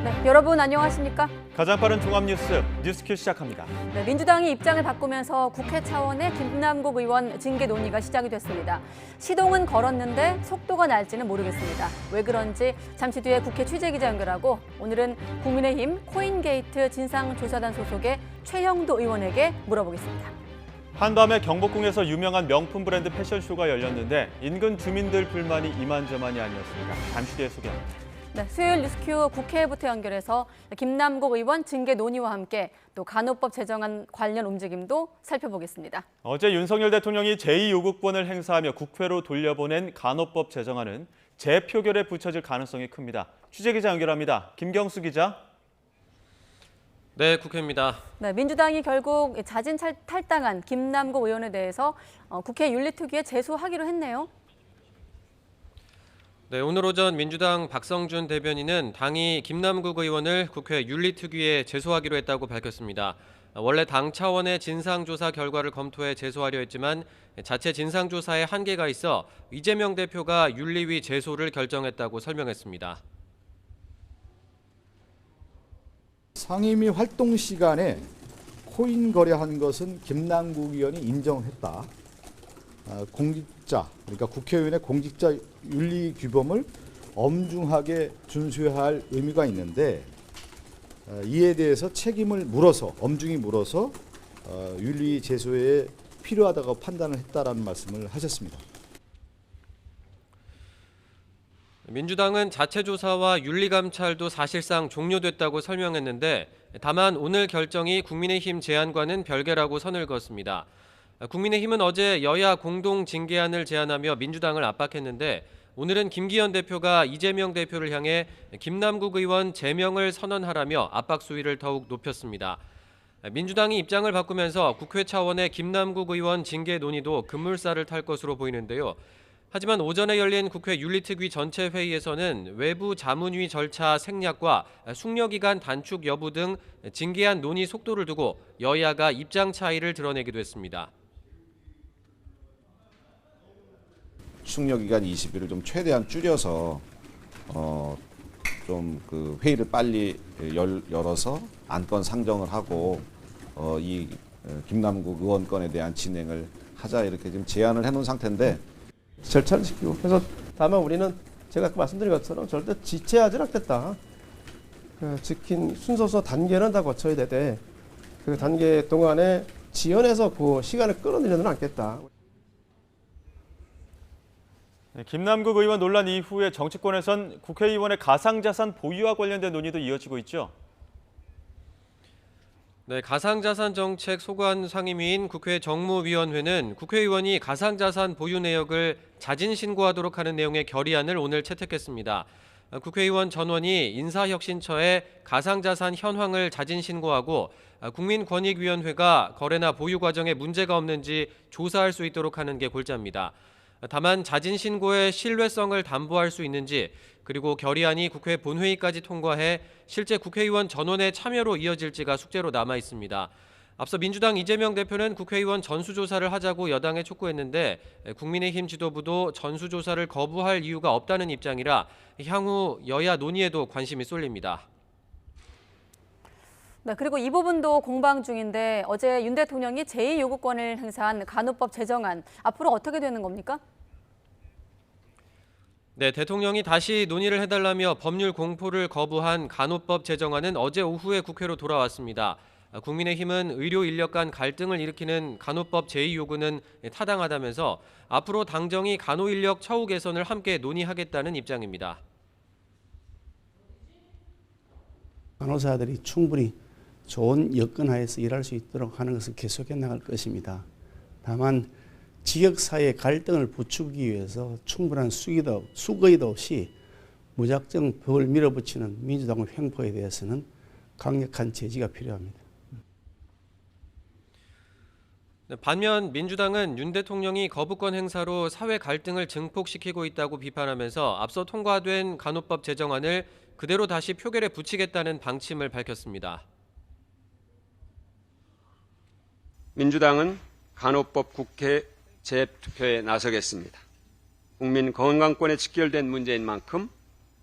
네, 여러분 안녕하십니까? 가장 빠른 종합뉴스 뉴스큐 시작합니다. 네, 민주당이 입장을 바꾸면서 국회 차원의 김남국 의원 징계 논의가 시작이 됐습니다. 시동은 걸었는데 속도가 날지는 모르겠습니다. 왜 그런지 잠시 뒤에 국회 취재기자 연결하고 오늘은 국민의힘 코인게이트 진상조사단 소속의 최형도 의원에게 물어보겠습니다. 한밤에 경복궁에서 유명한 명품 브랜드 패션쇼가 열렸는데 인근 주민들 불만이 이만저만이 아니었습니다. 잠시 뒤에 소개합니다. 네, 수요일 뉴스큐 국회부터 연결해서 김남국 의원 징계 논의와 함께 또 간호법 제정안 관련 움직임도 살펴보겠습니다. 어제 윤석열 대통령이 제2요구권을 행사하며 국회로 돌려보낸 간호법 제정안은 재표결에 붙여질 가능성이 큽니다. 취재기자 연결합니다. 김경수 기자. 네, 국회입니다. 네, 민주당이 결국 자진 탈당한 김남국 의원에 대해서 국회 윤리특위에 제소하기로 했네요. 네, 오늘 오전 민주당 박성준 대변인은 당이 김남국 의원을 국회 윤리특위에 제소하기로 했다고 밝혔습니다. 원래 당 차원의 진상조사 결과를 검토해 제소하려 했지만 자체 진상조사에 한계가 있어 이재명 대표가 윤리위 제소를 결정했다고 설명했습니다. 상임위 활동 시간에 코인 거래한 것은 김남국 의원이 인정했다. 공직자, 그러니까 국회의원의 공직자 윤리 규범을 엄중하게 준수해야 할 의미가 있는데 이에 대해서 책임을 물어서 엄중히 물어서 윤리 제소에 필요하다고 판단을 했다라는 말씀을 하셨습니다. 민주당은 자체 조사와 윤리 감찰도 사실상 종료됐다고 설명했는데 다만 오늘 결정이 국민의힘 제안과는 별개라고 선을 그었습니다. 국민의힘은 어제 여야 공동 징계안을 제안하며 민주당을 압박했는데 오늘은 김기현 대표가 이재명 대표를 향해 김남국 의원 제명을 선언하라며 압박 수위를 더욱 높였습니다. 민주당이 입장을 바꾸면서 국회 차원의 김남국 의원 징계 논의도 급물살을 탈 것으로 보이는데요. 하지만 오전에 열린 국회 윤리특위 전체 회의에서는 외부 자문위 절차 생략과 숙려기간 단축 여부 등 징계안 논의 속도를 두고 여야가 입장 차이를 드러내기도 했습니다. 숙려기간 20일을 좀 최대한 줄여서 좀 그 회의를 빨리 열어서 안건 상정을 하고 이 김남국 의원 건에 대한 진행을 하자 이렇게 지금 제안을 해놓은 상태인데 절차를 지키고 그래서 다만 우리는 제가 아까 말씀드린 것처럼 절대 지체하지 않겠다. 지킨 순서서 단계는 다 거쳐야 되되 그 단계 동안에 지연해서 그 시간을 끌어내려는 않겠다. 김남국 의원 논란 이후에 정치권에선 국회의원의 가상자산 보유와 관련된 논의도 이어지고 있죠. 네, 가상자산 정책 소관 상임위인 국회 정무위원회는 국회의원이 가상자산 보유 내역을 자진 신고하도록 하는 내용의 결의안을 오늘 채택했습니다. 국회의원 전원이 인사혁신처에 가상자산 현황을 자진 신고하고 국민권익위원회가 거래나 보유 과정에 문제가 없는지 조사할 수 있도록 하는 게 골자입니다. 다만 자진 신고의 신뢰성을 담보할 수 있는지 그리고 결의안이 국회 본회의까지 통과해 실제 국회의원 전원의 참여로 이어질지가 숙제로 남아 있습니다. 앞서 민주당 이재명 대표는 국회의원 전수조사를 하자고 여당에 촉구했는데 국민의힘 지도부도 전수조사를 거부할 이유가 없다는 입장이라 향후 여야 논의에도 관심이 쏠립니다. 네, 그리고 이 부분도 공방 중인데 어제 윤 대통령이 제2요구권을 행사한 간호법 제정안 앞으로 어떻게 되는 겁니까? 네, 대통령이 다시 논의를 해달라며 법률 공포를 거부한 간호법 제정안은 어제 오후에 국회로 돌아왔습니다. 국민의힘은 의료 인력 간 갈등을 일으키는 간호법 제2요구는 타당하다면서 앞으로 당정이 간호 인력 처우 개선을 함께 논의하겠다는 입장입니다. 간호사들이 충분히 좋은 여건 하에서 일할 수 있도록 하는 것을 계속해 나갈 것입니다. 다만 지역사회 갈등을 부추기기 위해서 충분한 수거이도 없이 무작정 법을 밀어붙이는 민주당의 횡포에 대해서는 강력한 제지가 필요합니다. 반면 민주당은 윤 대통령이 거부권 행사로 사회 갈등을 증폭시키고 있다고 비판하면서 앞서 통과된 간호법 제정안을 그대로 다시 표결에 붙이겠다는 방침을 밝혔습니다. 민주당은 간호법 국회 재투표에 나서겠습니다. 국민 건강권에 직결된 문제인 만큼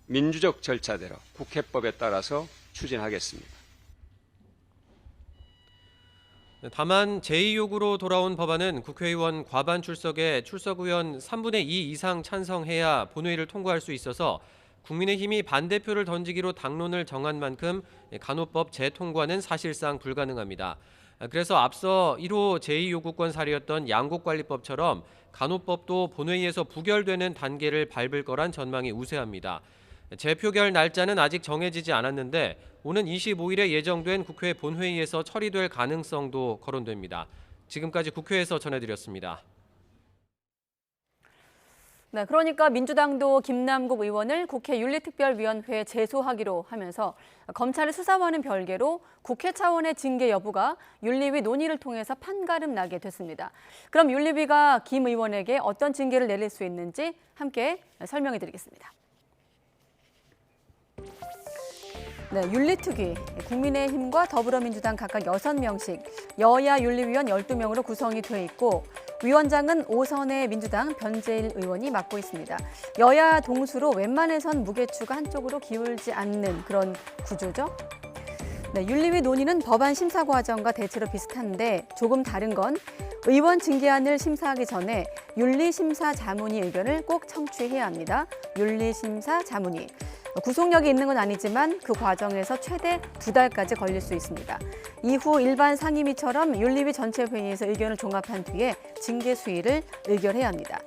민주적 절차대로 국회법에 따라서 추진하겠습니다. 다만 제2요구로 돌아온 법안은 국회의원 과반 출석에 출석 의원 3분의 2 이상 찬성해야 본회의를 통과할 수 있어서 국민의힘이 반대표를 던지기로 당론을 정한 만큼 간호법 재통과는 사실상 불가능합니다. 그래서 앞서 1호 제2요구권 사례였던 양곡관리법처럼 간호법도 본회의에서 부결되는 단계를 밟을 거란 전망이 우세합니다. 재표결 날짜는 아직 정해지지 않았는데 오는 25일에 예정된 국회 본회의에서 처리될 가능성도 거론됩니다. 지금까지 국회에서 전해드렸습니다. 네, 그러니까 민주당도 김남국 의원을 국회 윤리특별위원회에 제소하기로 하면서 검찰의 수사와는 별개로 국회 차원의 징계 여부가 윤리위 논의를 통해서 판가름 나게 됐습니다. 그럼 윤리위가 김 의원에게 어떤 징계를 내릴 수 있는지 함께 설명해 드리겠습니다. 네, 윤리특위, 국민의힘과 더불어민주당 각각 6명씩 여야 윤리위원 12명으로 구성이 돼 있고 위원장은 5선의 민주당 변재일 의원이 맡고 있습니다. 여야 동수로 웬만해선 무게추가 한쪽으로 기울지 않는 그런 구조죠. 네, 윤리위 논의는 법안 심사 과정과 대체로 비슷한데 조금 다른 건 의원 징계안을 심사하기 전에 윤리심사 자문위 의견을 꼭 청취해야 합니다. 윤리심사 자문위. 구속력이 있는 건 아니지만 그 과정에서 최대 2달까지 걸릴 수 있습니다. 이후 일반 상임위처럼 윤리위 전체 회의에서 의견을 종합한 뒤에 징계 수위를 의결해야 합니다.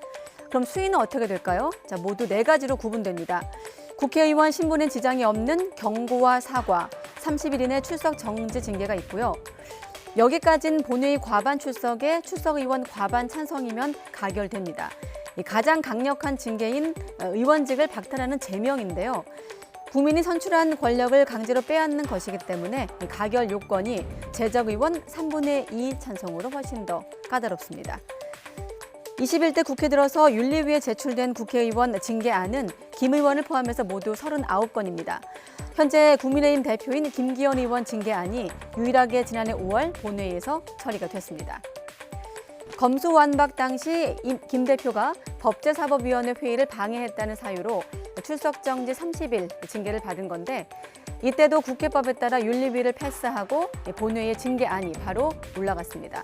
그럼 수위는 어떻게 될까요? 자, 모두 4가지로 구분됩니다. 국회의원 신분에 지장이 없는 경고와 사과, 30일 이내 출석 정지 징계가 있고요. 여기까지는 본회의 과반 출석에 출석의원 과반 찬성이면 가결됩니다. 가장 강력한 징계인 의원직을 박탈하는 제명인데요. 국민이 선출한 권력을 강제로 빼앗는 것이기 때문에 가결 요건이 재적의원 3분의 2 찬성으로 훨씬 더 까다롭습니다. 21대 국회 들어서 윤리위에 제출된 국회의원 징계안은 김 의원을 포함해서 모두 39건입니다. 현재 국민의힘 대표인 김기현 의원 징계안이 유일하게 지난해 5월 본회의에서 처리가 됐습니다. 검수완박 당시 김 대표가 법제사법위원회 회의를 방해했다는 사유로 출석정지 30일 징계를 받은 건데 이때도 국회법에 따라 윤리위를 패스하고 본회의의 징계안이 바로 올라갔습니다.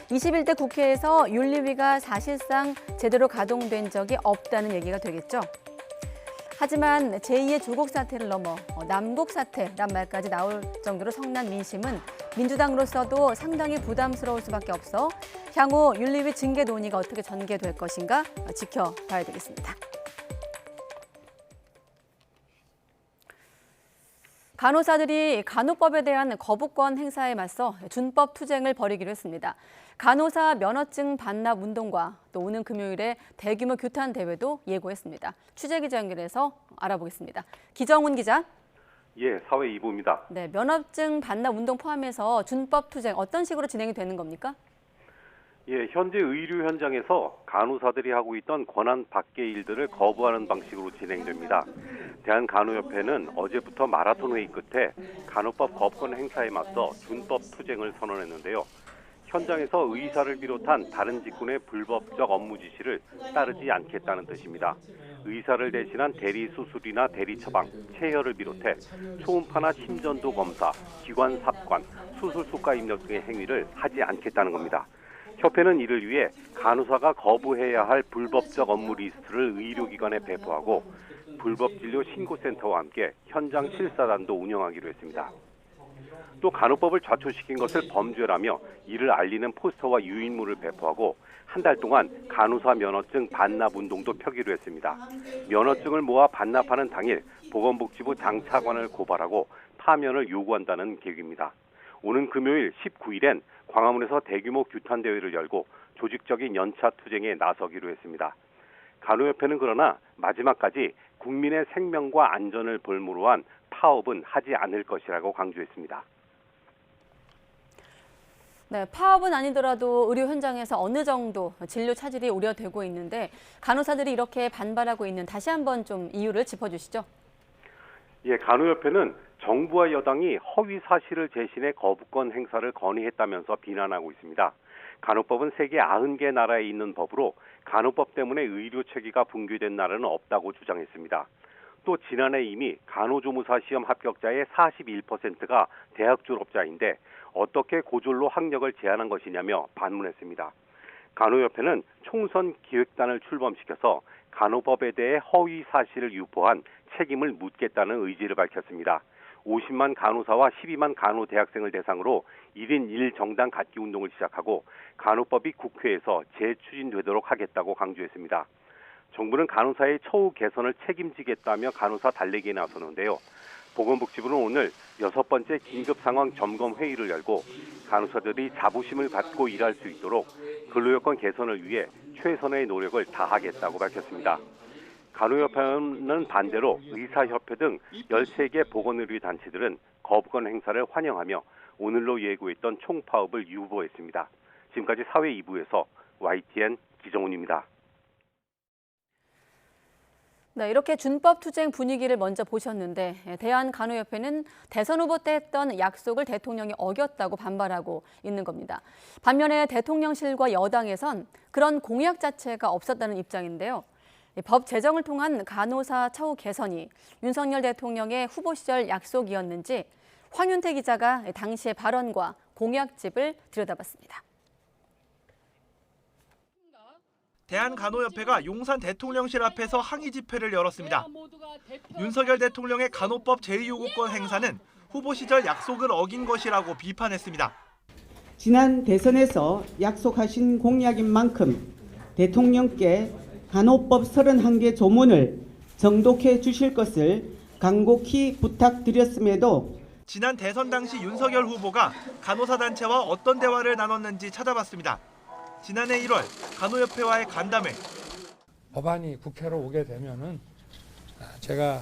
21대 국회에서 윤리위가 사실상 제대로 가동된 적이 없다는 얘기가 되겠죠. 하지만 제2의 조국 사태를 넘어 남국 사태란 말까지 나올 정도로 성난 민심은 민주당으로서도 상당히 부담스러울 수밖에 없어 향후 윤리위 징계 논의가 어떻게 전개될 것인가 지켜봐야 되겠습니다. 간호사들이 간호법에 대한 거부권 행사에 맞서 준법 투쟁을 벌이기로 했습니다. 간호사 면허증 반납 운동과 또 오는 금요일에 대규모 규탄 대회도 예고했습니다. 취재기자 연결해서 알아보겠습니다. 기정훈 기자. 예, 사회 2부입니다. 네, 면허증 반납 운동 포함해서 준법 투쟁 어떤 식으로 진행이 되는 겁니까? 예, 현재 의료 현장에서 간호사들이 하고 있던 권한 밖의 일들을 거부하는 방식으로 진행됩니다. 대한간호협회는 어제부터 마라톤 회의 끝에 간호법 거부권 행사에 맞서 준법 투쟁을 선언했는데요. 현장에서 의사를 비롯한 다른 직군의 불법적 업무 지시를 따르지 않겠다는 뜻입니다. 의사를 대신한 대리 수술이나 대리 처방, 체혈을 비롯해 초음파나 심전도 검사, 기관 삽관, 수술 수가 입력 등의 행위를 하지 않겠다는 겁니다. 협회는 이를 위해 간호사가 거부해야 할 불법적 업무 리스트를 의료기관에 배포하고 불법진료 신고센터와 함께 현장 실사단도 운영하기로 했습니다. 또 간호법을 좌초시킨 것을 범죄라며 이를 알리는 포스터와 유인물을 배포하고 한 달 동안 간호사 면허증 반납 운동도 펴기로 했습니다. 면허증을 모아 반납하는 당일 보건복지부 장차관을 고발하고 파면을 요구한다는 계획입니다. 오는 금요일 19일엔 광화문에서 대규모 규탄 대회를 열고 조직적인 연차 투쟁에 나서기로 했습니다. 간호협회는 그러나 마지막까지 국민의 생명과 안전을 볼모로 한 파업은 하지 않을 것이라고 강조했습니다. 네, 파업은 아니더라도 의료 현장에서 어느 정도 진료 차질이 우려되고 있는데 간호사들이 이렇게 반발하고 있는 다시 한번 좀 이유를 짚어주시죠. 예, 간호협회는 정부와 여당이 허위 사실을 제신해 거부권 행사를 건의했다면서 비난하고 있습니다. 간호법은 세계 90개 나라에 있는 법으로 간호법 때문에 의료 체계가 붕괴된 나라는 없다고 주장했습니다. 또 지난해 이미 간호조무사 시험 합격자의 41%가 대학 졸업자인데 어떻게 고졸로 학력을 제한한 것이냐며 반문했습니다. 간호협회는 총선 기획단을 출범시켜서 간호법에 대해 허위 사실을 유포한 책임을 묻겠다는 의지를 밝혔습니다. 50만 간호사와 12만 간호 대학생을 대상으로 1인 1정당 갖기 운동을 시작하고 간호법이 국회에서 재추진되도록 하겠다고 강조했습니다. 정부는 간호사의 처우 개선을 책임지겠다며 간호사 달래기에 나서는데요. 보건복지부는 오늘 6번째 긴급상황 점검 회의를 열고 간호사들이 자부심을 갖고 일할 수 있도록 근로여건 개선을 위해 최선의 노력을 다하겠다고 밝혔습니다. 간호협회는 반대로 의사협회 등 13개 보건의료 단체들은 거부권 행사를 환영하며 오늘로 예고했던 총파업을 유보했습니다. 지금까지 사회 2부에서 YTN 기정훈입니다. 네, 이렇게 준법 투쟁 분위기를 먼저 보셨는데 대한간호협회는 대선 후보 때 했던 약속을 대통령이 어겼다고 반발하고 있는 겁니다. 반면에 대통령실과 여당에선 그런 공약 자체가 없었다는 입장인데요. 법 제정을 통한 간호사 처우 개선이 윤석열 대통령의 후보 시절 약속이었는지 황윤태 기자가 당시의 발언과 공약집을 들여다봤습니다. 대한간호협회가 용산 대통령실 앞에서 항의 집회를 열었습니다. 윤석열 대통령의 간호법 제2요구권 행사는 후보 시절 약속을 어긴 것이라고 비판했습니다. 지난 대선에서 약속하신 공약인 만큼 대통령께 간호법 31개 조문을 정독해 주실 것을 간곡히 부탁드렸음에도 지난 대선 당시 윤석열 후보가 간호사 단체와 어떤 대화를 나눴는지 찾아봤습니다. 지난해 1월 간호협회와의 간담회. 법안이 국회로 오게 되면은 제가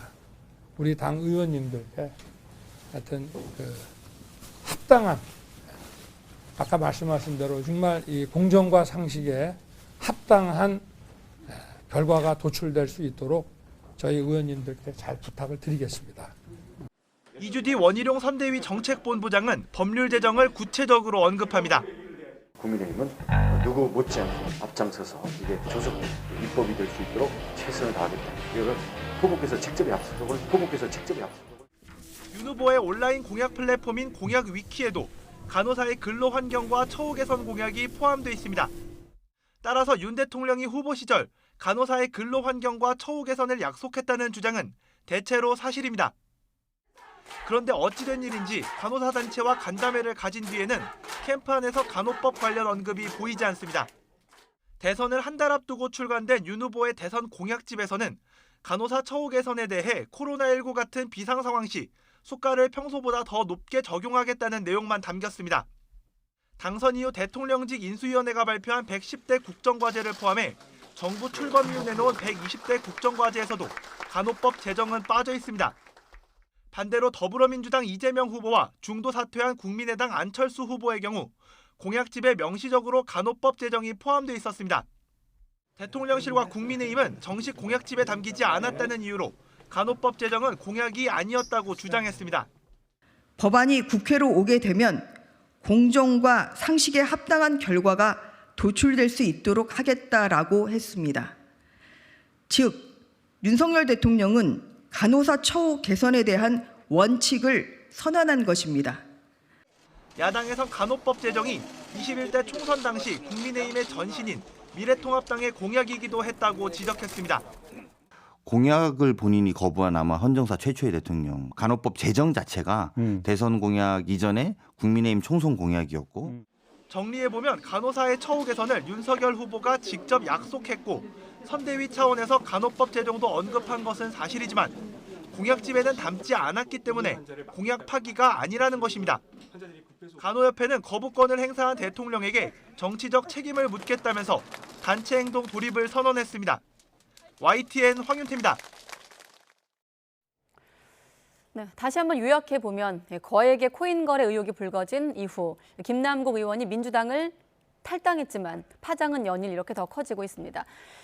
우리 당 의원님들께 하여튼 합당한, 아까 말씀하신 대로 정말 이 공정과 상식에 합당한 결과가 도출될 수 있도록 저희 의원님들께 잘 부탁을 드리겠습니다. 2주 뒤 원희룡 선대위 정책본부장은 법률 제정을 구체적으로 언급합니다. 국민의힘은 누구 못지않게 앞장서서 이게 조속 입법이 될 수 있도록 최선을 다하겠다. 이거를 후보께서 직접이 앞서고 윤 후보의 온라인 공약 플랫폼인 공약 위키에도 간호사의 근로 환경과 처우 개선 공약이 포함되어 있습니다. 따라서 윤 대통령이 후보 시절 간호사의 근로 환경과 처우 개선을 약속했다는 주장은 대체로 사실입니다. 그런데 어찌된 일인지 간호사 단체와 간담회를 가진 뒤에는 캠프 안에서 간호법 관련 언급이 보이지 않습니다. 대선을 한 달 앞두고 출간된 윤 후보의 대선 공약집에서는 간호사 처우 개선에 대해 코로나19 같은 비상 상황 시 수가를 평소보다 더 높게 적용하겠다는 내용만 담겼습니다. 당선 이후 대통령직 인수위원회가 발표한 110대 국정과제를 포함해 정부 출범 이후 내놓은 120대 국정과제에서도 간호법 제정은 빠져 있습니다. 반대로 더불어민주당 이재명 후보와 중도 사퇴한 국민의당 안철수 후보의 경우 공약집에 명시적으로 간호법 제정이 포함되어 있었습니다. 대통령실과 국민의힘은 정식 공약집에 담기지 않았다는 이유로 간호법 제정은 공약이 아니었다고 주장했습니다. 법안이 국회로 오게 되면 공정과 상식에 합당한 결과가 도출될 수 있도록 하겠다라고 했습니다. 즉, 윤석열 대통령은 간호사 처우 개선에 대한 원칙을 선언한 것입니다. 야당에선 간호법 제정이 21대 총선 당시 국민의힘의 전신인 미래통합당의 공약이기도 했다고 지적했습니다. 공약을 본인이 거부한 아마 헌정사 최초의 대통령. 간호법 제정 자체가 대선 공약 이전에 국민의힘 총선 공약이었고. 정리해보면 간호사의 처우 개선을 윤석열 후보가 직접 약속했고 선대위 차원에서 간호법 제정도 언급한 것은 사실이지만 공약집에는 담지 않았기 때문에 공약 파기가 아니라는 것입니다. 간호협회는 거부권을 행사한 대통령에게 정치적 책임을 묻겠다면서 단체 행동 돌입을 선언했습니다. YTN 황윤태입니다. 네, 다시 한번 요약해보면 거액의 코인 거래 의혹이 불거진 이후 김남국 의원이 민주당을 탈당했지만 파장은 연일 이렇게 더 커지고 있습니다.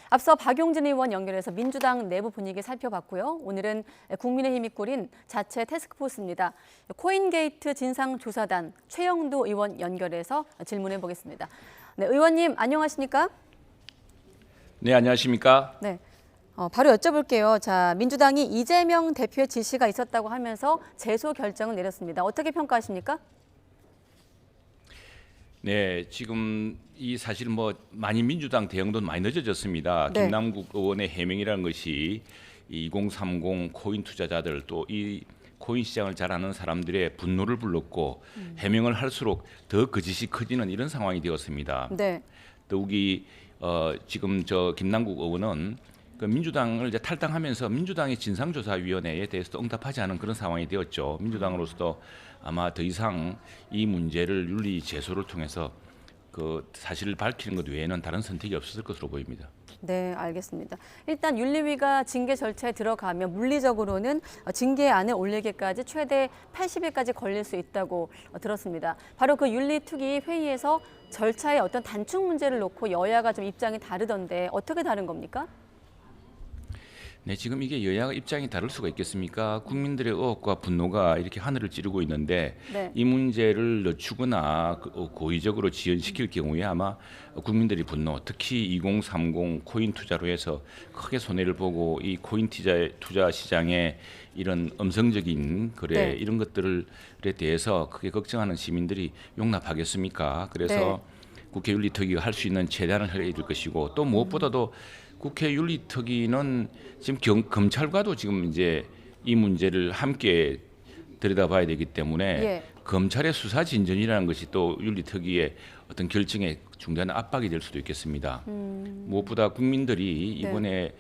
앞서 박용진 의원 연결해서 민주당 내부 분위기 살펴봤고요. 오늘은 국민의힘이 꾸린 자체 태스크포스입니다. 코인게이트 진상조사단 최영도 의원 연결해서 질문해 보겠습니다. 네, 의원님 안녕하십니까? 네, 안녕하십니까? 네. 바로 여쭤볼게요. 자, 민주당이 이재명 대표의 지시가 있었다고 하면서 제소 결정을 내렸습니다. 어떻게 평가하십니까? 네, 지금 이 사실 뭐 많이 민주당 대응도 많이 늦어졌습니다. 네. 김남국 의원의 해명이라는 것이 2030 코인 투자자들 또 이 코인 시장을 잘 아는 사람들의 분노를 불렀고 해명을 할수록 더 거짓이 커지는 이런 상황이 되었습니다. 네. 더욱이 지금 저 김남국 의원은 그 민주당을 이제 탈당하면서 민주당의 진상조사위원회에 대해서도 응답하지 않은 그런 상황이 되었죠. 민주당으로서도 아마 더 이상 이 문제를 윤리 제소를 통해서 그 사실을 밝히는 것 외에는 다른 선택이 없었을 것으로 보입니다. 네, 알겠습니다. 일단 윤리위가 징계 절차에 들어가면 물리적으로는 징계안을 올리기까지 최대 80일까지 걸릴 수 있다고 들었습니다. 바로 그 윤리특위 회의에서 절차의 어떤 단축 문제를 놓고 여야가 좀 입장이 다르던데 어떻게 다른 겁니까? 네, 지금 이게 여야가 입장이 다를 수가 있겠습니까? 국민들의 의혹과 분노가 이렇게 하늘을 찌르고 있는데 네. 이 문제를 늦추거나 고의적으로 지연시킬 경우에 아마 국민들의 분노, 특히 2030 코인 투자로 해서 크게 손해를 보고 이 코인 투자 시장에 이런 음성적인 거래 네. 이런 것들에 대해서 크게 걱정하는 시민들이 용납하겠습니까? 그래서 국회 윤리특위가 할 수 있는 최대한을 해야 될 것이고 또 무엇보다도 국회 윤리특위는 지금 검찰과도 지금 이제 이 문제를 함께 들여다봐야 되기 때문에 예. 검찰의 수사 진전이라는 것이 또 윤리특위의 어떤 결정에 중대한 압박이 될 수도 있겠습니다. 무엇보다 국민들이 이번에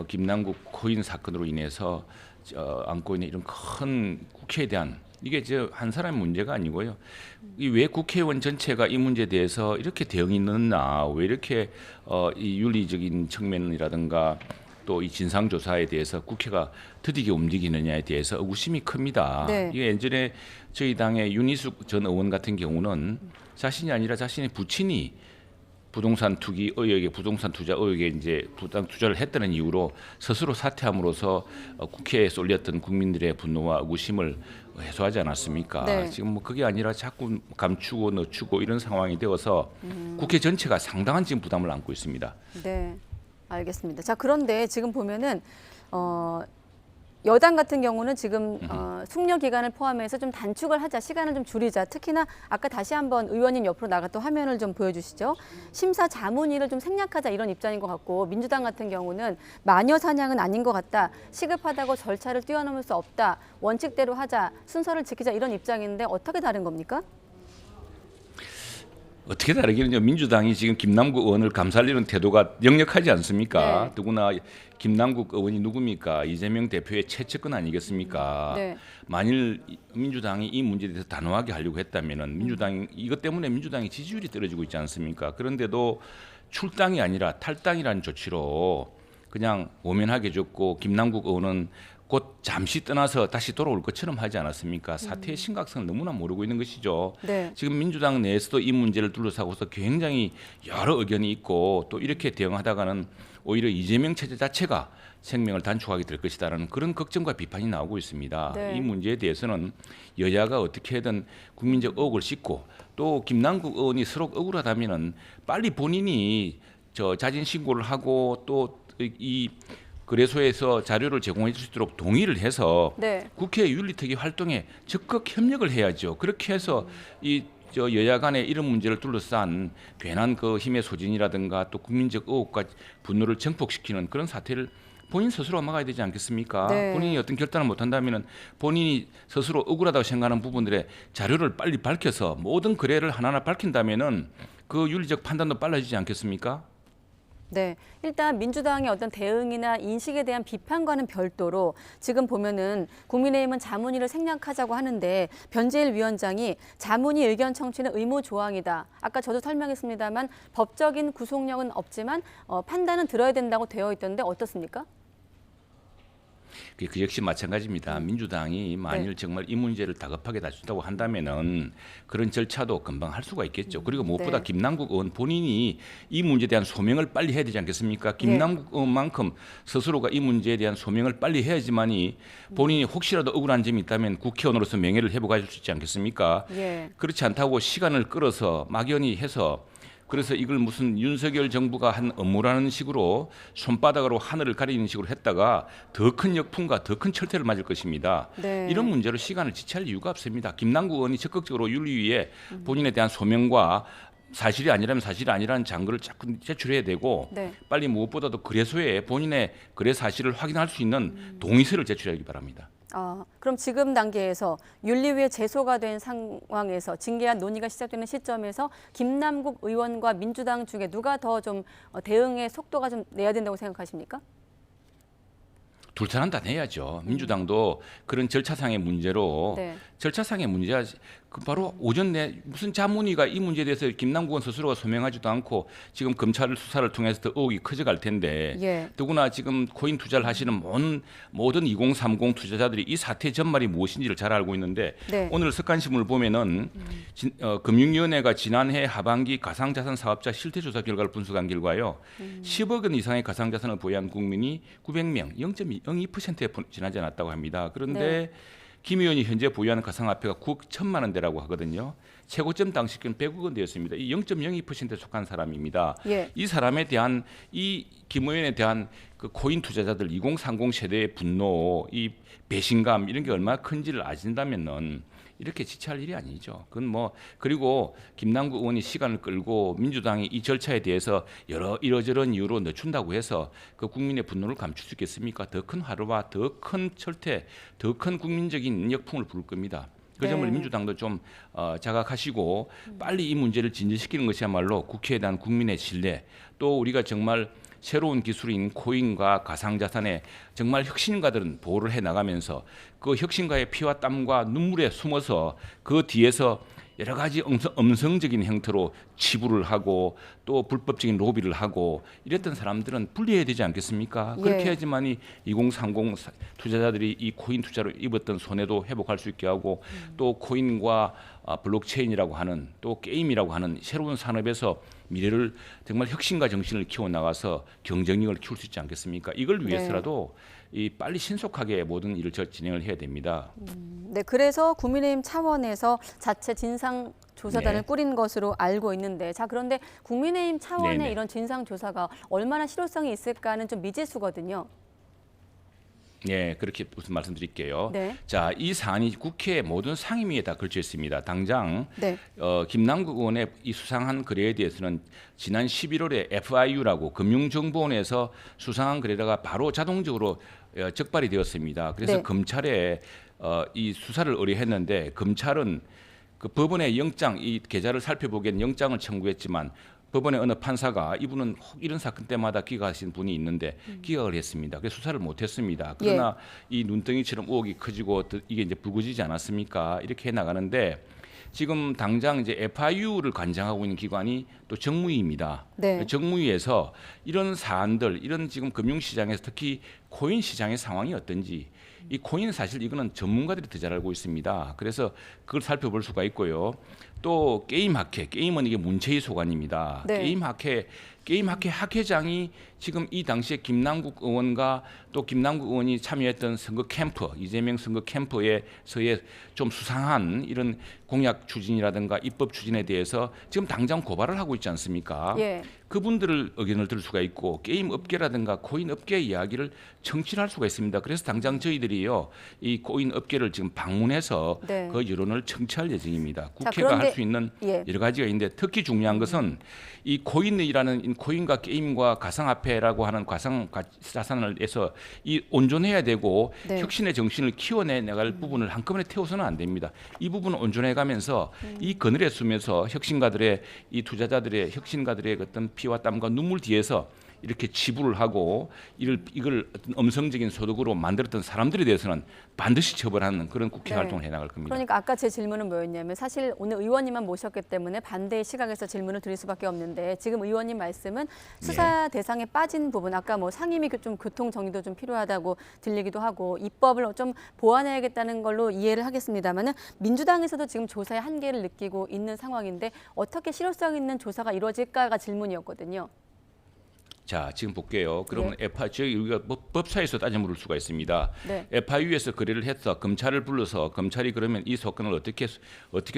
김남국 코인 사건으로 인해서 안고 있는 이런 큰 국회에 대한 이게 저 한 사람의 문제가 아니고요. 이 왜 국회의원 전체가 이 문제에 대해서 이렇게 대응이 늦나, 왜 이렇게 이 윤리적인 측면이라든가 또 이 진상조사에 대해서 국회가 더디게 움직이느냐에 대해서 의구심이 큽니다. 네. 이게 예전에 저희 당의 윤희숙 전 의원 같은 경우는 자신이 아니라 자신의 부친이 부동산 투기 의혹에 부동산 투자 의혹에 이제 부당 투자를 했다는 이유로 스스로 사퇴함으로써 국회에 쏠렸던 국민들의 분노와 의구심을 해소하지 않았습니까? 네. 지금 뭐 그게 아니라 자꾸 감추고 늦추고 이런 상황이 되어서 국회 전체가 상당한 지금 부담을 안고 있습니다. 네, 알겠습니다. 자, 그런데 지금 보면은 여당 같은 경우는 지금 숙려 기간을 포함해서 좀 단축을 하자, 시간을 좀 줄이자. 특히나 아까 다시 한번 의원님 옆으로 나갔던 화면을 좀 보여주시죠. 심사 자문위를 좀 생략하자 이런 입장인 것 같고 민주당 같은 경우는 마녀 사냥은 아닌 것 같다. 시급하다고 절차를 뛰어넘을 수 없다. 원칙대로 하자. 순서를 지키자 이런 입장인데 어떻게 다른 겁니까? 어떻게 다르기는요. 민주당이 지금 김남국 의원을 감살리는 태도가 역력하지 않습니까? 네. 누구나 김남국 의원이 누굽니까? 이재명 대표의 최측근 아니겠습니까? 네. 만일 민주당이 이 문제에 대해서 단호하게 하려고 했다면은 민주당 이것 때문에 민주당의 지지율이 떨어지고 있지 않습니까? 그런데도 출당이 아니라 탈당이라는 조치로 그냥 오면하게 줬고 김남국 의원은 곧 잠시 떠나서 다시 돌아올 것처럼 하지 않았습니까? 사태의 심각성을 너무나 모르고 있는 것이죠. 네. 지금 민주당 내에서도 이 문제를 둘러싸고서 굉장히 여러 의견이 있고 또 이렇게 대응하다가는 오히려 이재명 체제 자체가 생명을 단축하게 될 것이다라는 그런 걱정과 비판이 나오고 있습니다. 네. 이 문제에 대해서는 여야가 어떻게든 국민적 의혹을 싣고 또 김남국 의원이 서로 억울하다면은 빨리 본인이 자진 신고를 하고 또 이 거래소에서 자료를 제공해 줄 수 있도록 동의를 해서 네. 국회 윤리특위 활동에 적극 협력을 해야죠. 그렇게 해서 여야 간의 이런 문제를 둘러싼 괜한 그 힘의 소진이라든가 또 국민적 의혹과 분노를 증폭시키는 그런 사태를 본인 스스로 막아야 되지 않겠습니까? 네. 본인이 어떤 결단을 못한다면 본인이 스스로 억울하다고 생각하는 부분들의 자료를 빨리 밝혀서 모든 거래를 하나하나 밝힌다면은 그 윤리적 판단도 빨라지지 않겠습니까? 네, 일단 민주당의 어떤 대응이나 인식에 대한 비판과는 별도로 지금 보면은 국민의힘은 자문위를 생략하자고 하는데 변재일 위원장이 자문위 의견 청취는 의무 조항이다. 아까 저도 설명했습니다만 법적인 구속력은 없지만 판단은 들어야 된다고 되어 있던데 어떻습니까? 그 역시 마찬가지입니다. 민주당이 만일 정말 이 문제를 다급하게 다룬다고 한다면은 그런 절차도 금방 할 수가 있겠죠. 그리고 무엇보다 네. 김남국 의원 본인이 이 문제에 대한 소명을 빨리 해야 되지 않겠습니까? 김남국 의원만큼 스스로가 이 문제에 대한 소명을 빨리 해야지만이 본인이 혹시라도 억울한 점이 있다면 국회의원으로서 명예를 회복할 수 있지 않겠습니까? 예. 그렇지 않다고 시간을 끌어서 막연히 해서 그래서 이걸 무슨 윤석열 정부가 한 업무라는 식으로 손바닥으로 하늘을 가리는 식으로 했다가 더 큰 역풍과 더 큰 철퇴를 맞을 것입니다. 네. 이런 문제로 시간을 지체할 이유가 없습니다. 김남국 의원이 적극적으로 윤리위에 본인에 대한 소명과 사실이 아니라면 사실이 아니라는 장거를 자꾸 제출해야 되고 네. 빨리 무엇보다도 거래소에 본인의 거래 사실을 확인할 수 있는 동의서를 제출하기 바랍니다. 그럼 지금 단계에서 윤리위에 제소가 된 상황에서 징계안 논의가 시작되는 시점에서 김남국 의원과 민주당 중에 누가 더 좀 대응의 속도가 좀 내야 된다고 생각하십니까? 둘 사람 다 내야죠. 민주당도 그런 절차상의 문제로 네. 절차상의 문제야. 그 바로 오전 내 무슨 자문위가 이 문제에 대해서 김남국 의원 스스로가 소명하지도 않고 지금 검찰 수사를 통해서 더 의혹이 커져갈 텐데 예. 더구나 지금 코인 투자를 하시는 모든 2030 투자자들이 이 사태 전말이 무엇인지를 잘 알고 있는데 네. 오늘 석간신문을 보면은 금융위원회가 지난해 하반기 가상자산 사업자 실태조사 결과를 분석한 결과요. 10억 원 이상의 가상자산을 보유한 국민이 900명, 0.02%에 지나지 않았다고 합니다. 그런데 네. 김 의원이 현재 보유하는 가상화폐가 9억 1천만 원대라고 하거든요. 최고점 당시는 100억 원대였습니다. 이 0.02%에 속한 사람입니다. 예. 이 사람에 대한 이 김 의원에 대한 그 코인 투자자들 2030 세대의 분노, 이 배신감 이런 게 얼마나 큰지를 아신다면은 이렇게 지체할 일이 아니죠. 그건 뭐 그리고 김남국 의원이 시간을 끌고 민주당이 이 절차에 대해서 여러 이러저런 이유로 늦춘다고 해서 그 국민의 분노를 감출 수 있겠습니까? 더 큰 화로와 더 큰 철퇴, 더 큰 국민적인 역풍을 부를 겁니다. 그 점을 네. 민주당도 좀 자각하시고 빨리 이 문제를 진전시키는 것이야말로 국회에 대한 국민의 신뢰, 또 우리가 정말 새로운 기술인 코인과 가상자산에 정말 혁신가들은 보호를 해나가면서 그 혁신가의 피와 땀과 눈물에 숨어서 그 뒤에서 여러 가지 음성적인 형태로 치부를 하고 또 불법적인 로비를 하고 이랬던 사람들은 분리해야 되지 않겠습니까? 그렇게 예. 해야지만이 2030 투자자들이 이 코인 투자로 입었던 손해도 회복할 수 있게 하고 또 코인과 블록체인이라고 하는 또 게임이라고 하는 새로운 산업에서 미래를 정말 혁신과 정신을 키워나가서 경쟁력을 키울 수 있지 않겠습니까? 이걸 위해서라도 이 빨리 신속하게 모든 일을 진행을 해야 됩니다. 네, 그래서 국민의힘 차원에서 자체 진상조사단을 네. 꾸린 것으로 알고 있는데, 자 그런데 국민의힘 차원의 네네. 이런 진상조사가 얼마나 실효성이 있을까는 좀 미지수거든요. 네, 그렇게 무슨 말씀드릴게요. 네. 자, 이 사안이 국회 모든 상임위에 다 걸쳐 있습니다. 당장 네. 김남국 의원의 이 수상한 거래에 대해서는 지난 11월에 FIU라고 금융정보원에서 수상한 거래다가 바로 자동적으로 적발이 되었습니다. 그래서 네. 검찰에 이 수사를 의뢰했는데 검찰은 그 법원의 영장, 이 계좌를 살펴보기엔 영장을 청구했지만 법원의 어느 판사가 이분은 혹 이런 사건 때마다 기각하신 분이 있는데 기각을 했습니다. 그래서 수사를 못했습니다. 그러나 이 눈덩이처럼 의혹이 커지고 이게 이제 불거지지 않았습니까? 이렇게 해 나가는데 지금 당장 이제 FIU를 관장하고 있는 기관이 또 정무위입니다. 네. 정무위에서 이런 사안들, 이런 지금 금융시장에서 특히 코인 시장의 상황이 어떤지 이 코인 사실 이거는 전문가들이 더 잘 알고 있습니다. 그래서 그걸 살펴볼 수가 있고요. 또 게임학회, 게임은 이게 문체위 소관입니다. 네. 게임학회 학회장이 지금 이 당시에 김남국 의원과 또 김남국 의원이 참여했던 선거 캠프, 이재명 선거 캠프에서의 좀 수상한 이런 공약 추진이라든가 입법 추진에 대해서 지금 당장 고발을 하고 있지 않습니까? 예. 그분들을 의견을 들을 수가 있고 게임 업계라든가 코인 업계 이야기를 청취할 수가 있습니다. 그래서 당장 저희들이요 이 코인 업계를 지금 방문해서 네. 그 여론을 청취할 예정입니다. 국회가 그런데- 할 수 있는 예. 여러 가지가 있는데 특히 중요한 것은 이 코인이라는 코인과 게임과 가상화폐라고 하는 가상자산을 해서 이 온전해야 되고 네. 혁신의 정신을 키워내 나갈 부분을 한꺼번에 태워서는 안 됩니다. 이 부분을 온전해가면서 이 그늘에 숨에서 혁신가들의 이 투자자들의 혁신가들의 어떤 피와 땀과 눈물 뒤에서 이렇게 지불을 하고 이걸 어떤 음성적인 소득으로 만들었던 사람들에 대해서는 반드시 처벌하는 그런 국회 네. 활동을 해나갈 겁니다. 그러니까 아까 제 질문은 뭐였냐면 사실 오늘 의원님만 모셨기 때문에 반대의 시각에서 질문을 드릴 수밖에 없는데 지금 의원님 말씀은 수사 대상에 빠진 부분 아까 뭐 상임위 좀 교통 정리도 좀 필요하다고 들리기도 하고 입법을 좀 보완해야겠다는 걸로 이해를 하겠습니다만은 민주당에서도 지금 조사의 한계를 느끼고 있는 상황인데 어떻게 실효성 있는 조사가 이루어질까가 질문이었거든요. 자, 지금 볼게요. 그러면 저희 우리가 법사에서 따져 물을 수가 있습니다. 네. FIU에서 거래를 해서 검찰을 불러서 검찰이 그러면 이 사건을 어떻게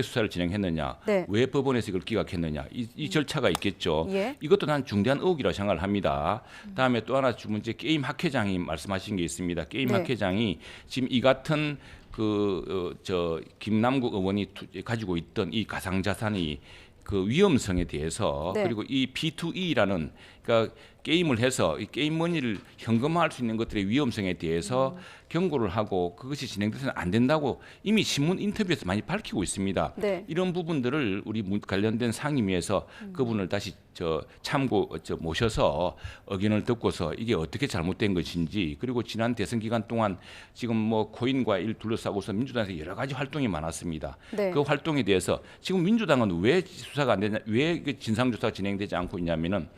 수사를 진행했느냐, 네. 왜 법원에서 이걸 기각했느냐, 이 절차가 있겠죠. 예. 이것도 난 중대한 의혹이라고 생각을 합니다. 다음에 또 하나 문제 게임 학회장이 말씀하신 게 있습니다. 게임 네. 학회장이 지금 이 같은 김남국 의원이 가지고 있던 이 가상자산이 그 위험성에 대해서 네. 그리고 이 B2E라는 그러니까 게임을 해서 이 게임 머니를 현금화할 수 있는 것들의 위험성에 대해서 경고를 하고 그것이 진행돼서는 안 된다고 이미 신문 인터뷰에서 많이 밝히고 있습니다. 네. 이런 부분들을 우리 관련된 상임위에서 그분을 다시 모셔서 의견을 듣고서 이게 어떻게 잘못된 것인지 그리고 지난 대선 기간 동안 지금 뭐 코인과 일 둘러싸고서 민주당에서 여러 가지 활동이 많았습니다. 네. 그 활동에 대해서 지금 민주당은 왜 수사가 안 되냐, 왜 진상조사가 진행되지 않고 있냐면은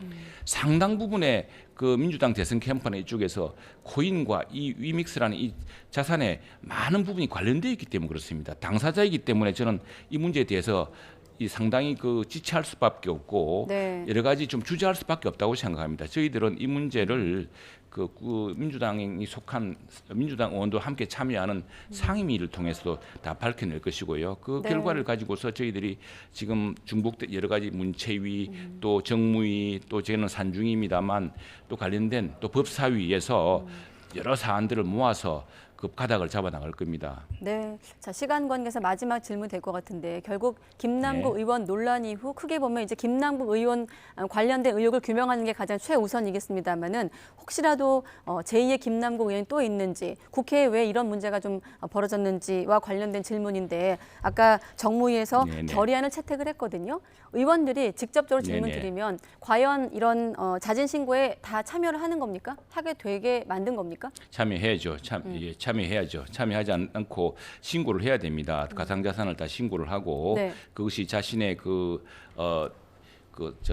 상당 부분의 그 민주당 대선 캠프나 이쪽에서 코인과 이 위믹스라는 이 자산에 많은 부분이 관련되어 있기 때문에 그렇습니다. 당사자이기 때문에 저는 이 문제에 대해서 이 상당히 그 지체할 수밖에 없고 네. 여러 가지 좀 주저할 수밖에 없다고 생각합니다. 저희들은 이 문제를 그 민주당이 속한 민주당 의원도 함께 참여하는 상임위를 통해서 다 밝혀낼 것이고요. 그 네. 결과를 가지고서 저희들이 지금 중복된 여러 가지 문체위 또 정무위 또 저는 산중위입니다만 또 관련된 또 법사위에서 여러 사안들을 모아서 그 가닥을 잡아 나갈 겁니다. 네, 자 시간 관계에서 마지막 질문 될 것 같은데 결국 김남국 네. 의원 논란 이후 크게 보면 이제 김남국 의원 관련된 의혹을 규명하는 게 가장 최우선이겠습니다만은 혹시라도 제2의 김남국 의원이 또 있는지 국회에 왜 이런 문제가 좀 벌어졌는지와 관련된 질문인데 아까 정무위에서 네네. 결의안을 채택을 했거든요. 의원들이 직접적으로 질문 네네. 드리면 과연 이런 자진 신고에 다 참여를 하는 겁니까? 하게 되게 만든 겁니까? 참여해야죠. 참여해야죠. 참여하지 않고 신고를 해야 됩니다. 가상자산을 다 신고를 하고 네. 그것이 자신의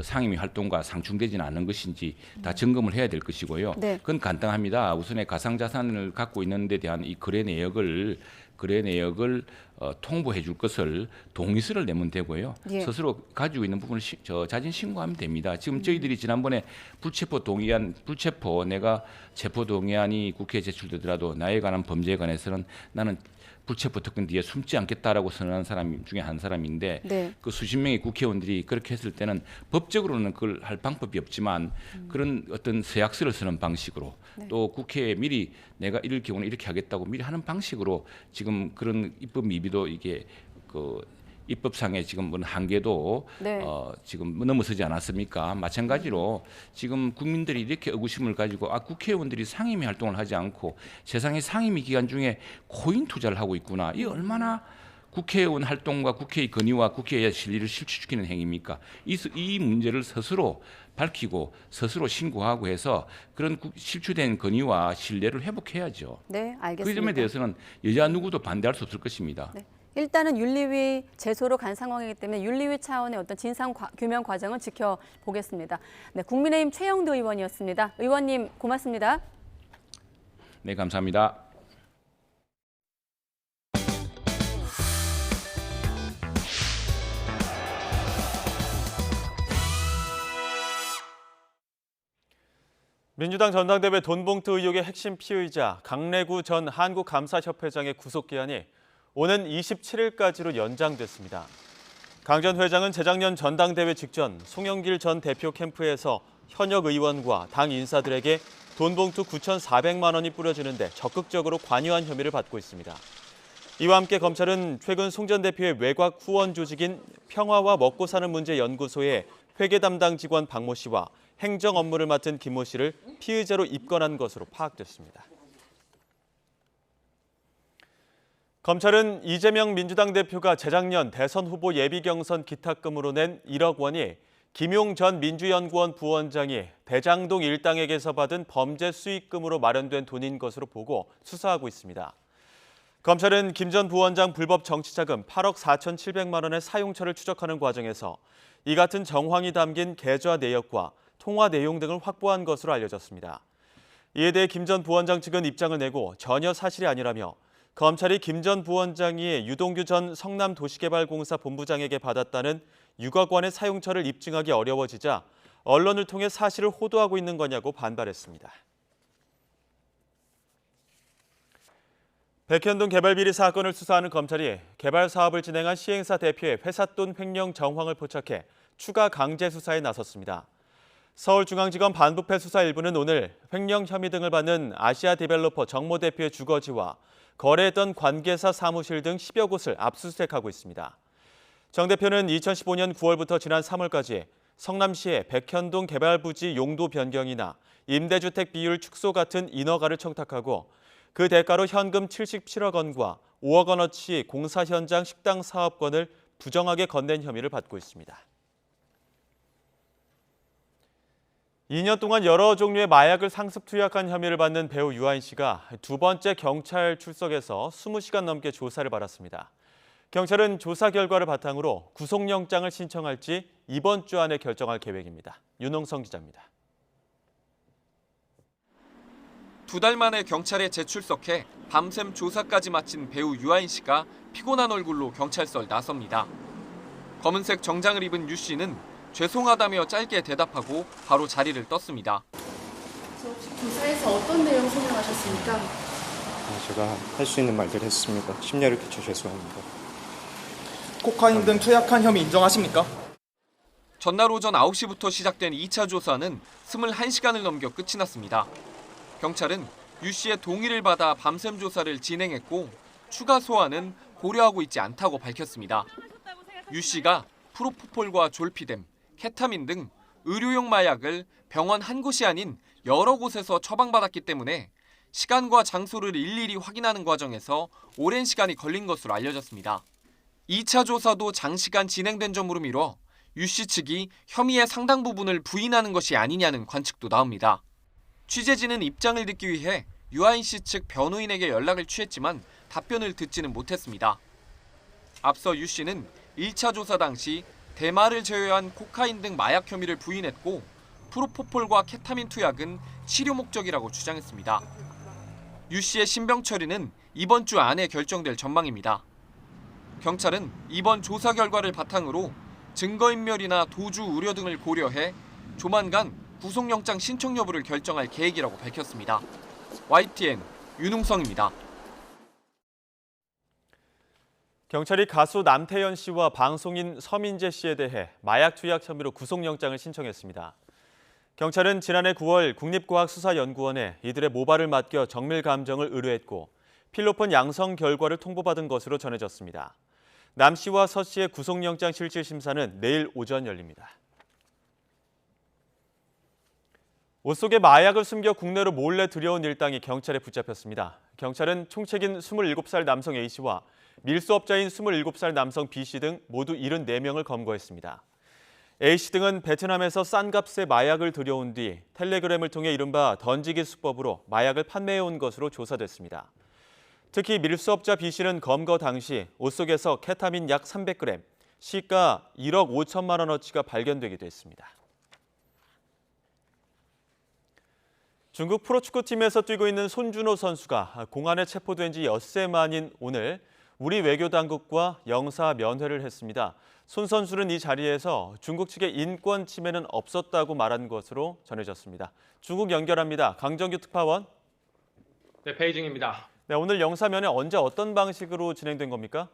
상임위 활동과 상충되지는 않는 것인지 다 점검을 해야 될 것이고요. 네. 그건 간단합니다. 우선에 가상자산을 갖고 있는 데 대한 이 거래 내역을 통보해 줄 것을 동의서를 내면 되고요. 예. 스스로 가지고 있는 부분을 자진 신고하면 됩니다. 지금 저희들이 지난번에 내가 체포 동의안이 국회에 제출되더라도 나에 관한 범죄에 관해서는 나는 불체포 특권 뒤에 숨지 않겠다라고 선언한 사람 중에 한 사람인데 네. 그 수십 명의 국회의원들이 그렇게 했을 때는 법적으로는 그걸 할 방법이 없지만 그런 어떤 서약서를 쓰는 방식으로 네. 또 국회에 미리 내가 이럴 경우는 이렇게 하겠다고 미리 하는 방식으로 지금 그런 입법 미비도 이게 입법상의 지금 한계도 네. 지금 넘어서지 않았습니까? 마찬가지로 지금 국민들이 이렇게 의구심을 가지고 국회의원들이 상임위 활동을 하지 않고 세상의 상임위 기간 중에 코인 투자를 하고 있구나. 이 얼마나 국회의원 활동과 국회의 건의와 국회의 실리를 실추시키는 행위입니까? 이 문제를 스스로 밝히고 스스로 신고하고 해서 그런 실추된 건의와 신뢰를 회복해야죠. 네, 알겠습니다. 그 점에 대해서는 여자 누구도 반대할 수 없을 것입니다. 네. 일단은 윤리위 제소로 간 상황이기 때문에 윤리위 차원의 어떤 진상 규명 과정을 지켜보겠습니다. 네, 국민의힘 최영도 의원이었습니다. 의원님 고맙습니다. 네, 감사합니다. 민주당 전당대회 돈봉투 의혹의 핵심 피의자 강래구 전 한국감사협회장의 구속기한이 오는 27일까지로 연장됐습니다. 강 전 회장은 재작년 전당대회 직전 송영길 전 대표 캠프에서 현역 의원과 당 인사들에게 돈봉투 9,400만 원이 뿌려지는데 적극적으로 관여한 혐의를 받고 있습니다. 이와 함께 검찰은 최근 송 전 대표의 외곽 후원 조직인 평화와 먹고 사는 문제 연구소의 회계 담당 직원 박모 씨와 행정 업무를 맡은 김모 씨를 피의자로 입건한 것으로 파악됐습니다. 검찰은 이재명 민주당 대표가 재작년 대선 후보 예비 경선 기탁금으로 낸 1억 원이 김용 전 민주연구원 부원장이 대장동 일당에게서 받은 범죄 수익금으로 마련된 돈인 것으로 보고 수사하고 있습니다. 검찰은 김 전 부원장 불법 정치자금 8억 4,700만 원의 사용처를 추적하는 과정에서 이 같은 정황이 담긴 계좌 내역과 통화 내용 등을 확보한 것으로 알려졌습니다. 이에 대해 김 전 부원장 측은 입장을 내고 전혀 사실이 아니라며 검찰이 김 전 부원장이 유동규 전 성남도시개발공사 본부장에게 받았다는 6억 원의 사용처를 입증하기 어려워지자 언론을 통해 사실을 호도하고 있는 거냐고 반발했습니다. 백현동 개발비리 사건을 수사하는 검찰이 개발 사업을 진행한 시행사 대표의 회삿돈 횡령 정황을 포착해 추가 강제 수사에 나섰습니다. 서울중앙지검 반부패 수사 1부는 오늘 횡령 혐의 등을 받는 아시아디벨로퍼 정모 대표의 주거지와 거래했던 관계사 사무실 등 10여 곳을 압수수색하고 있습니다. 정 대표는 2015년 9월부터 지난 3월까지 성남시의 백현동 개발부지 용도 변경이나 임대주택 비율 축소 같은 인허가를 청탁하고 그 대가로 현금 77억 원과 5억 원어치 공사 현장 식당 사업권을 부정하게 건넨 혐의를 받고 있습니다. 2년 동안 여러 종류의 마약을 상습 투약한 혐의를 받는 배우 유아인 씨가 두 번째 경찰 출석에서 20시간 넘게 조사를 받았습니다. 경찰은 조사 결과를 바탕으로 구속영장을 신청할지 이번 주 안에 결정할 계획입니다. 윤홍성 기자입니다. 2달 만에 경찰에 재출석해 밤샘 조사까지 마친 배우 유아인 씨가 피곤한 얼굴로 경찰서를 나섭니다. 검은색 정장을 입은 유 씨는 죄송하다며 짧게 대답하고 바로 자리를 떴습니다. 혹시 조사에서 어떤 내용 설명하셨습니까? 제가 할 수 있는 말들 했습니다. 심려를 끼쳐 죄송합니다. 코카인 등 투약한 혐의 인정하십니까? 전날 오전 9시부터 시작된 2차 조사는 21시간을 넘겨 끝이 났습니다. 경찰은 유 씨의 동의를 받아 밤샘 조사를 진행했고 추가 소환은 고려하고 있지 않다고 밝혔습니다. 유 씨가 프로포폴과 졸피뎀, 케타민 등 의료용 마약을 병원 한 곳이 아닌 여러 곳에서 처방받았기 때문에 시간과 장소를 일일이 확인하는 과정에서 오랜 시간이 걸린 것으로 알려졌습니다. 2차 조사도 장시간 진행된 점으로 미뤄 유 씨 측이 혐의의 상당 부분을 부인하는 것이 아니냐는 관측도 나옵니다. 취재진은 입장을 듣기 위해 유아인 씨 측 변호인에게 연락을 취했지만 답변을 듣지는 못했습니다. 앞서 유 씨는 1차 조사 당시 대마를 제외한 코카인 등 마약 혐의를 부인했고 프로포폴과 케타민 투약은 치료 목적이라고 주장했습니다. 유 씨의 신병 처리는 이번 주 안에 결정될 전망입니다. 경찰은 이번 조사 결과를 바탕으로 증거인멸이나 도주 우려 등을 고려해 조만간 구속영장 신청 여부를 결정할 계획이라고 밝혔습니다. YTN 윤웅성입니다. 경찰이 가수 남태현 씨와 방송인 서민재 씨에 대해 마약 투약 혐의로 구속영장을 신청했습니다. 경찰은 지난해 9월 국립과학수사연구원에 이들의 모발을 맡겨 정밀 감정을 의뢰했고 필로폰 양성 결과를 통보받은 것으로 전해졌습니다. 남 씨와 서 씨의 구속영장 실질 심사는 내일 오전 열립니다. 옷 속에 마약을 숨겨 국내로 몰래 들여온 일당이 경찰에 붙잡혔습니다. 경찰은 총책인 27살 남성 A씨와 밀수업자인 27살 남성 B씨 등 모두 74명을 검거했습니다. A씨 등은 베트남에서 싼 값에 마약을 들여온 뒤 텔레그램을 통해 이른바 던지기 수법으로 마약을 판매해온 것으로 조사됐습니다. 특히 밀수업자 B씨는 검거 당시 옷 속에서 케타민 약 300g, 시가 1억 5천만 원어치가 발견되기도 했습니다. 중국 프로축구팀에서 뛰고 있는 손준호 선수가 공안에 체포된 지 엿새 만인 오늘 우리 외교당국과 영사 면회를 했습니다. 손 선수는 이 자리에서 중국 측의 인권 침해는 없었다고 말한 것으로 전해졌습니다. 중국 연결합니다. 강정규 특파원. 네, 베이징입니다. 네, 오늘 영사 면회 언제 어떤 방식으로 진행된 겁니까?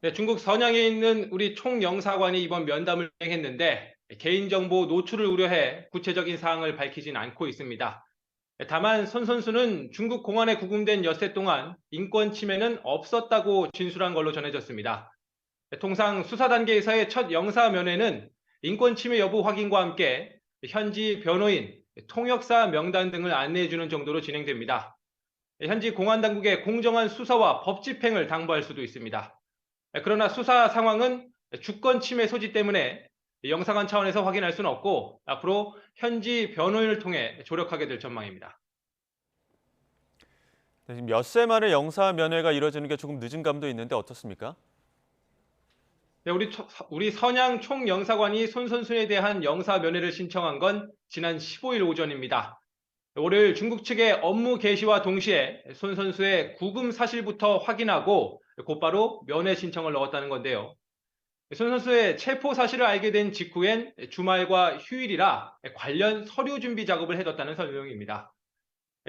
네, 중국 선양에 있는 우리 총영사관이 이번 면담을 진행했는데 개인정보 노출을 우려해 구체적인 사항을 밝히진 않고 있습니다. 다만 손 선수는 중국 공안에 구금된 엿새 동안 인권 침해는 없었다고 진술한 걸로 전해졌습니다. 통상 수사 단계에서의 첫 영사 면회는 인권 침해 여부 확인과 함께 현지 변호인, 통역사 명단 등을 안내해주는 정도로 진행됩니다. 현지 공안 당국의 공정한 수사와 법 집행을 당부할 수도 있습니다. 그러나 수사 상황은 주권 침해 소지 때문에 영사관 차원에서 확인할 수는 없고 앞으로 현지 변호인을 통해 조력하게 될 전망입니다. 네, 지금 엿새 만에 영사 면회가 이루어지는 게 조금 늦은 감도 있는데 어떻습니까? 네, 우리 선양 총영사관이 손 선수에 대한 영사 면회를 신청한 건 지난 15일 오전입니다. 월요일 중국 측의 업무 개시와 동시에 손 선수의 구금 사실부터 확인하고 곧바로 면회 신청을 넣었다는 건데요. 손 선수의 체포 사실을 알게 된 직후엔 주말과 휴일이라 관련 서류 준비 작업을 해뒀다는 설명입니다.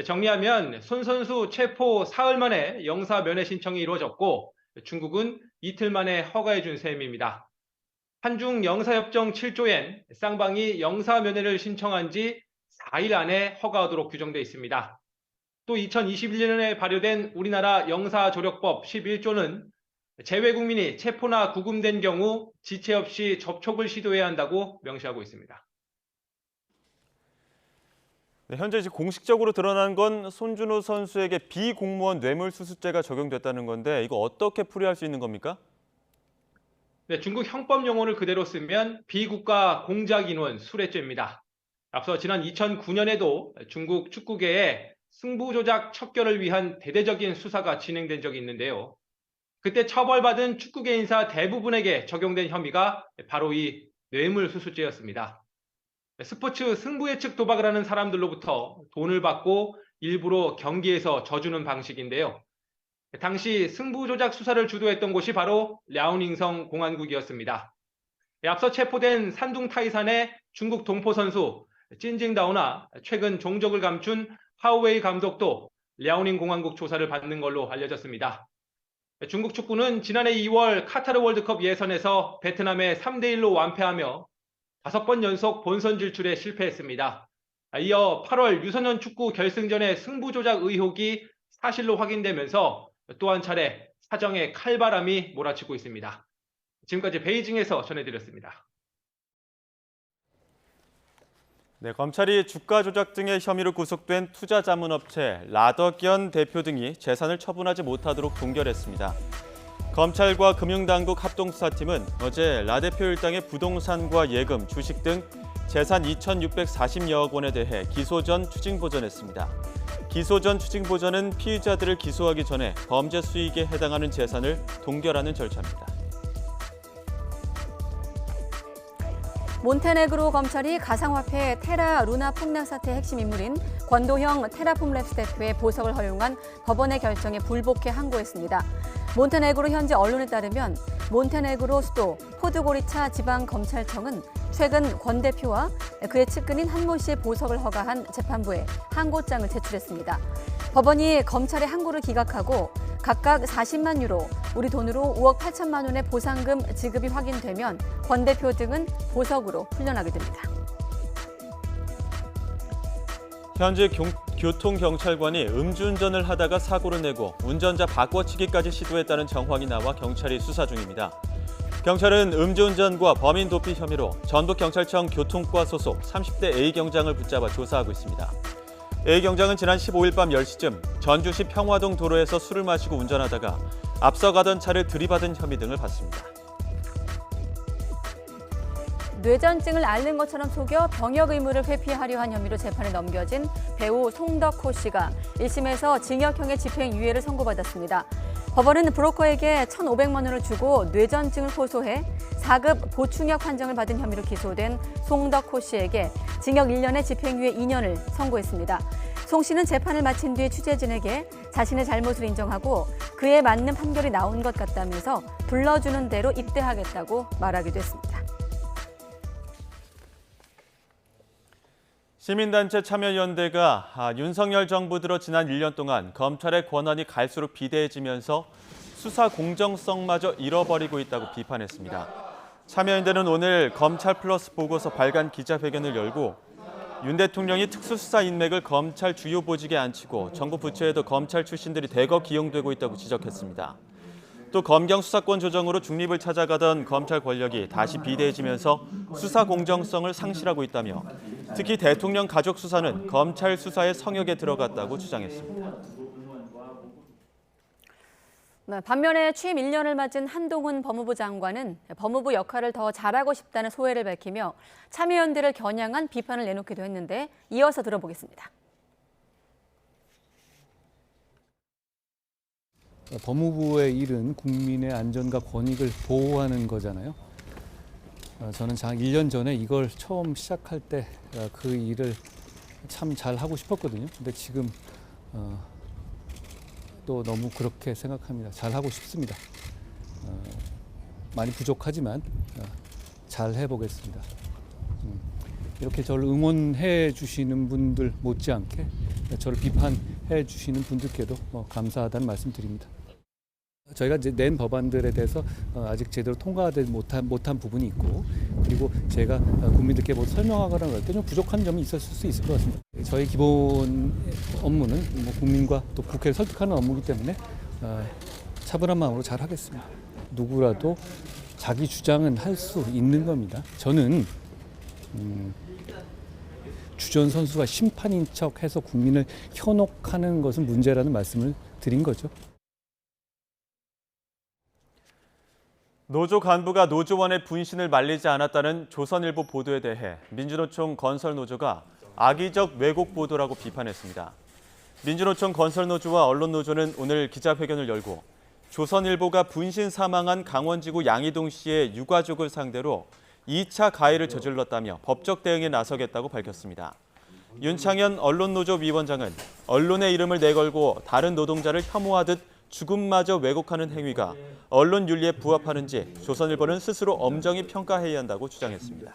정리하면 손 선수 체포 사흘 만에 영사 면회 신청이 이루어졌고 중국은 이틀 만에 허가해 준 셈입니다. 한중 영사협정 7조엔 쌍방이 영사 면회를 신청한 지 4일 안에 허가하도록 규정돼 있습니다. 또 2021년에 발효된 우리나라 영사조력법 11조는 재외국민이 체포나 구금된 경우 지체 없이 접촉을 시도해야 한다고 명시하고 있습니다. 네, 현재 공식적으로 드러난 건 손준호 선수에게 비공무원 뇌물수수죄가 적용됐다는 건데 이거 어떻게 풀이할 수 있는 겁니까? 네, 중국 형법 용어를 그대로 쓰면 비국가 공작인원 수뢰죄입니다. 앞서 지난 2009년에도 중국 축구계에 승부조작 척결을 위한 대대적인 수사가 진행된 적이 있는데요. 그때 처벌받은 축구계 인사 대부분에게 적용된 혐의가 바로 이 뇌물수수죄였습니다. 스포츠 승부 예측 도박을 하는 사람들로부터 돈을 받고 일부러 경기에서 져주는 방식인데요. 당시 승부조작 수사를 주도했던 곳이 바로 랴오닝성 공안국이었습니다. 앞서 체포된 산둥 타이산의 중국 동포 선수 찐징다오나 최근 종적을 감춘 하우웨이 감독도 랴오닝 공안국 조사를 받는 걸로 알려졌습니다. 중국 축구는 지난해 2월 카타르 월드컵 예선에서 베트남에 3대1로 완패하며 5번 연속 본선 진출에 실패했습니다. 이어 8월 유소년 축구 결승전의 승부 조작 의혹이 사실로 확인되면서 또 한 차례 사정의 칼바람이 몰아치고 있습니다. 지금까지 베이징에서 전해드렸습니다. 네, 검찰이 주가 조작 등의 혐의로 구속된 투자자문업체 라더견 대표 등이 재산을 처분하지 못하도록 동결했습니다. 검찰과 금융당국 합동수사팀은 어제 라 대표 일당의 부동산과 예금, 주식 등 재산 2,640여억 원에 대해 기소 전 추징보전했습니다. 기소 전 추징보전은 피의자들을 기소하기 전에 범죄 수익에 해당하는 재산을 동결하는 절차입니다. 몬테네그로 검찰이 가상화폐 테라 루나 폭락 사태의 핵심 인물인 권도형 테라폼랩스 대표의 보석을 허용한 법원의 결정에 불복해 항고했습니다. 몬테네그로 현지 언론에 따르면 몬테네그로 수도 포드고리차 지방검찰청은 최근 권 대표와 그의 측근인 한모 씨의 보석을 허가한 재판부에 항고장을 제출했습니다. 법원이 검찰의 항고를 기각하고 각각 40만 유로, 우리 돈으로 5억 8천만 원의 보상금 지급이 확인되면 권 대표 등은 보석으로 풀려나게 됩니다. 현재 교통경찰관이 음주운전을 하다가 사고를 내고 운전자 바꿔치기까지 시도했다는 정황이 나와 경찰이 수사 중입니다. 경찰은 음주운전과 범인 도피 혐의로 전북경찰청 교통과 소속 30대 A경장을 붙잡아 조사하고 있습니다. A경장은 지난 15일 밤 10시쯤 전주시 평화동 도로에서 술을 마시고 운전하다가 앞서가던 차를 들이받은 혐의 등을 받습니다. 뇌전증을 앓는 것처럼 속여 병역 의무를 회피하려 한 혐의로 재판에 넘겨진 배우 송덕호 씨가 1심에서 징역형의 집행유예를 선고받았습니다. 법원은 브로커에게 1,500만 원을 주고 뇌전증을 호소해 4급 보충역 판정을 받은 혐의로 기소된 송덕호 씨에게 징역 1년에 집행유예 2년을 선고했습니다. 송 씨는 재판을 마친 뒤 취재진에게 자신의 잘못을 인정하고 그에 맞는 판결이 나온 것 같다면서 불러주는 대로 입대하겠다고 말하기도 했습니다. 시민단체 참여연대가 윤석열 정부 들어 지난 1년 동안 검찰의 권한이 갈수록 비대해지면서 수사 공정성마저 잃어버리고 있다고 비판했습니다. 참여연대는 오늘 검찰 플러스 보고서 발간 기자회견을 열고 윤 대통령이 특수수사 인맥을 검찰 주요 보직에 앉히고 정부 부처에도 검찰 출신들이 대거 기용되고 있다고 지적했습니다. 또 검경 수사권 조정으로 중립을 찾아가던 검찰 권력이 다시 비대해지면서 수사 공정성을 상실하고 있다며 특히 대통령 가족 수사는 검찰 수사의 성역에 들어갔다고 주장했습니다. 네, 반면에 취임 1년을 맞은 한동훈 법무부 장관은 법무부 역할을 더 잘하고 싶다는 소회를 밝히며 참여연대를 겨냥한 비판을 내놓기도 했는데 이어서 들어보겠습니다. 법무부의 일은 국민의 안전과 권익을 보호하는 거잖아요. 저는 1년 전에 이걸 처음 시작할 때 그 일을 참 잘하고 싶었거든요. 근데 지금 또 너무 그렇게 생각합니다. 잘하고 싶습니다. 많이 부족하지만 잘 해보겠습니다. 이렇게 저를 응원해 주시는 분들 못지않게 저를 비판해 주시는 분들께도 감사하다는 말씀 드립니다. 저희가 이제 낸 법안들에 대해서 아직 제대로 통과되지 못한 부분이 있고, 그리고 제가 국민들께 뭐 설명하거나 그럴 때 좀 부족한 점이 있었을 수 있을 것 같습니다. 저희 기본 업무는 국민과 또 국회를 설득하는 업무이기 때문에 차분한 마음으로 잘 하겠습니다. 누구라도 자기 주장은 할 수 있는 겁니다. 저는 주전 선수가 심판인 척해서 국민을 현혹하는 것은 문제라는 말씀을 드린 거죠. 노조 간부가 노조원의 분신을 말리지 않았다는 조선일보 보도에 대해 민주노총 건설노조가 악의적 왜곡 보도라고 비판했습니다. 민주노총 건설노조와 언론노조는 오늘 기자회견을 열고 조선일보가 분신 사망한 강원지구 양이동 씨의 유가족을 상대로 2차 가해를 저질렀다며 법적 대응에 나서겠다고 밝혔습니다. 윤창현 언론노조 위원장은 언론의 이름을 내걸고 다른 노동자를 혐오하듯 죽음마저 왜곡하는 행위가 언론 윤리에 부합하는지 조선일보는 스스로 엄정히 평가해야 한다고 주장했습니다.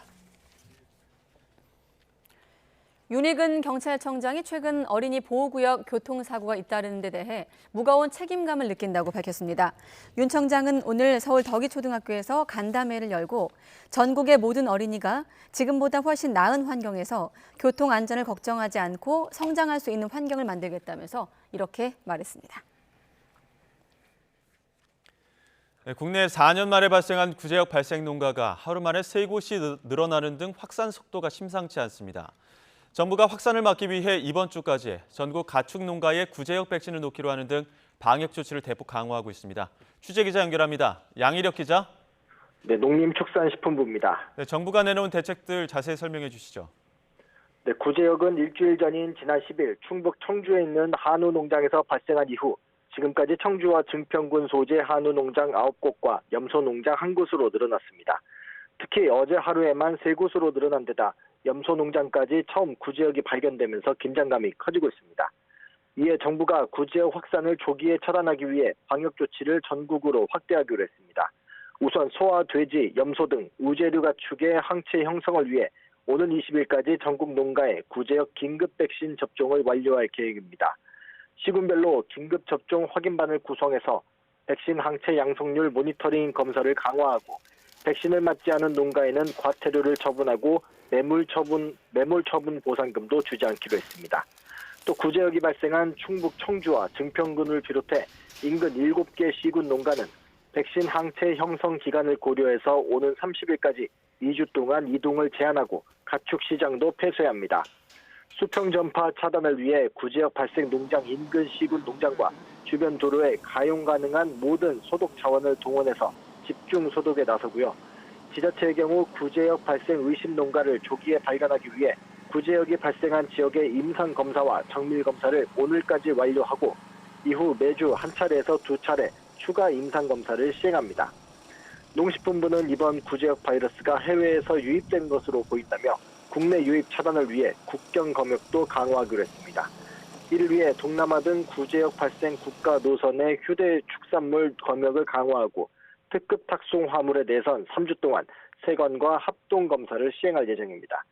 윤익은 경찰청장이 최근 어린이 보호구역 교통사고가 잇따르는 데 대해 무거운 책임감을 느낀다고 밝혔습니다. 윤 청장은 오늘 서울 덕이초등학교에서 간담회를 열고 전국의 모든 어린이가 지금보다 훨씬 나은 환경에서 교통 안전을 걱정하지 않고 성장할 수 있는 환경을 만들겠다면서 이렇게 말했습니다. 국내 4년 만에 발생한 구제역 발생 농가가 하루 만에 3곳이 늘어나는 등 확산 속도가 심상치 않습니다. 정부가 확산을 막기 위해 이번 주까지 전국 가축 농가에 구제역 백신을 놓기로 하는 등 방역 조치를 대폭 강화하고 있습니다. 취재기자 연결합니다. 양희력 기자. 네, 농림축산식품부입니다. 네, 정부가 내놓은 대책들 자세히 설명해 주시죠. 네, 구제역은 일주일 전인 지난 10일 충북 청주에 있는 한우 농장에서 발생한 이후 지금까지 청주와 증평군 소재 한우 농장 9곳과 염소 농장 1곳으로 늘어났습니다. 특히 어제 하루에만 3곳으로 늘어난 데다 염소 농장까지 처음 구제역이 발견되면서 긴장감이 커지고 있습니다. 이에 정부가 구제역 확산을 조기에 차단하기 위해 방역 조치를 전국으로 확대하기로 했습니다. 우선 소와 돼지, 염소 등 우제류 가축의 항체 형성을 위해 오는 20일까지 전국 농가에 구제역 긴급 백신 접종을 완료할 계획입니다. 시군별로 긴급 접종 확인반을 구성해서 백신 항체 양성률 모니터링 검사를 강화하고 백신을 맞지 않은 농가에는 과태료를 처분하고 매몰 처분 보상금도 주지 않기로 했습니다. 또 구제역이 발생한 충북 청주와 증평군을 비롯해 인근 7개 시군 농가는 백신 항체 형성 기간을 고려해서 오는 30일까지 2주 동안 이동을 제한하고 가축 시장도 폐쇄해야 합니다. 수평 전파 차단을 위해 구제역 발생 농장 인근 시군 농장과 주변 도로에 가용 가능한 모든 소독 자원을 동원해서 집중 소독에 나서고요. 지자체의 경우 구제역 발생 의심 농가를 조기에 발견하기 위해 구제역이 발생한 지역의 임상 검사와 정밀 검사를 오늘까지 완료하고 이후 매주 한 차례에서 2차례 추가 임상 검사를 시행합니다. 농식품부는 이번 구제역 바이러스가 해외에서 유입된 것으로 보인다며 국내 유입 차단을 위해 국경 검역도 강화하기로 했습니다. 이를 위해 동남아 등 구제역 발생 국가 노선의 휴대 축산물 검역을 강화하고 특급 탁송 화물에 대해선 3주 동안 세관과 합동 검사를 시행할 예정입니다.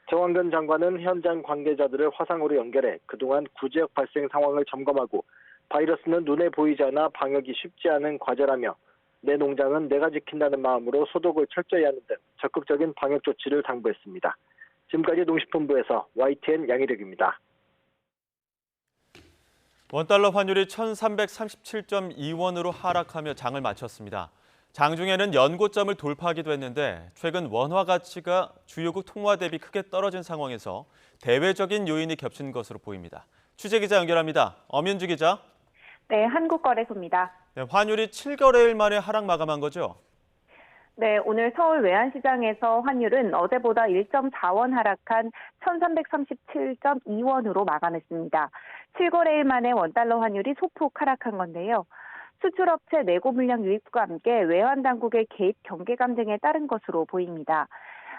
정황근 장관은 현장 관계자들을 화상으로 연결해 그동안 구제역 발생 상황을 점검하고 바이러스는 눈에 보이지 않아 방역이 쉽지 않은 과제라며 내 농장은 내가 지킨다는 마음으로 소독을 철저히 하는 등 적극적인 방역 조치를 당부했습니다. 지금까지 농식품부에서 YTN 양희력입니다. 원달러 환율이 1337.2원으로 하락하며 장을 마쳤습니다. 장중에는 연고점을 돌파하기도 했는데 최근 원화 가치가 주요국 통화 대비 크게 떨어진 상황에서 대외적인 요인이 겹친 것으로 보입니다. 취재기자 연결합니다. 엄윤주 기자. 네, 한국거래소입니다. 네, 환율이 7거래일 만에 하락 마감한 거죠? 네, 오늘 서울 외환시장에서 환율은 어제보다 1.4원 하락한 1337.2원으로 마감했습니다. 7거래일 만에 원달러 환율이 소폭 하락한 건데요. 수출업체 내고 물량 유입과 함께 외환당국의 개입 경계감 등에 따른 것으로 보입니다.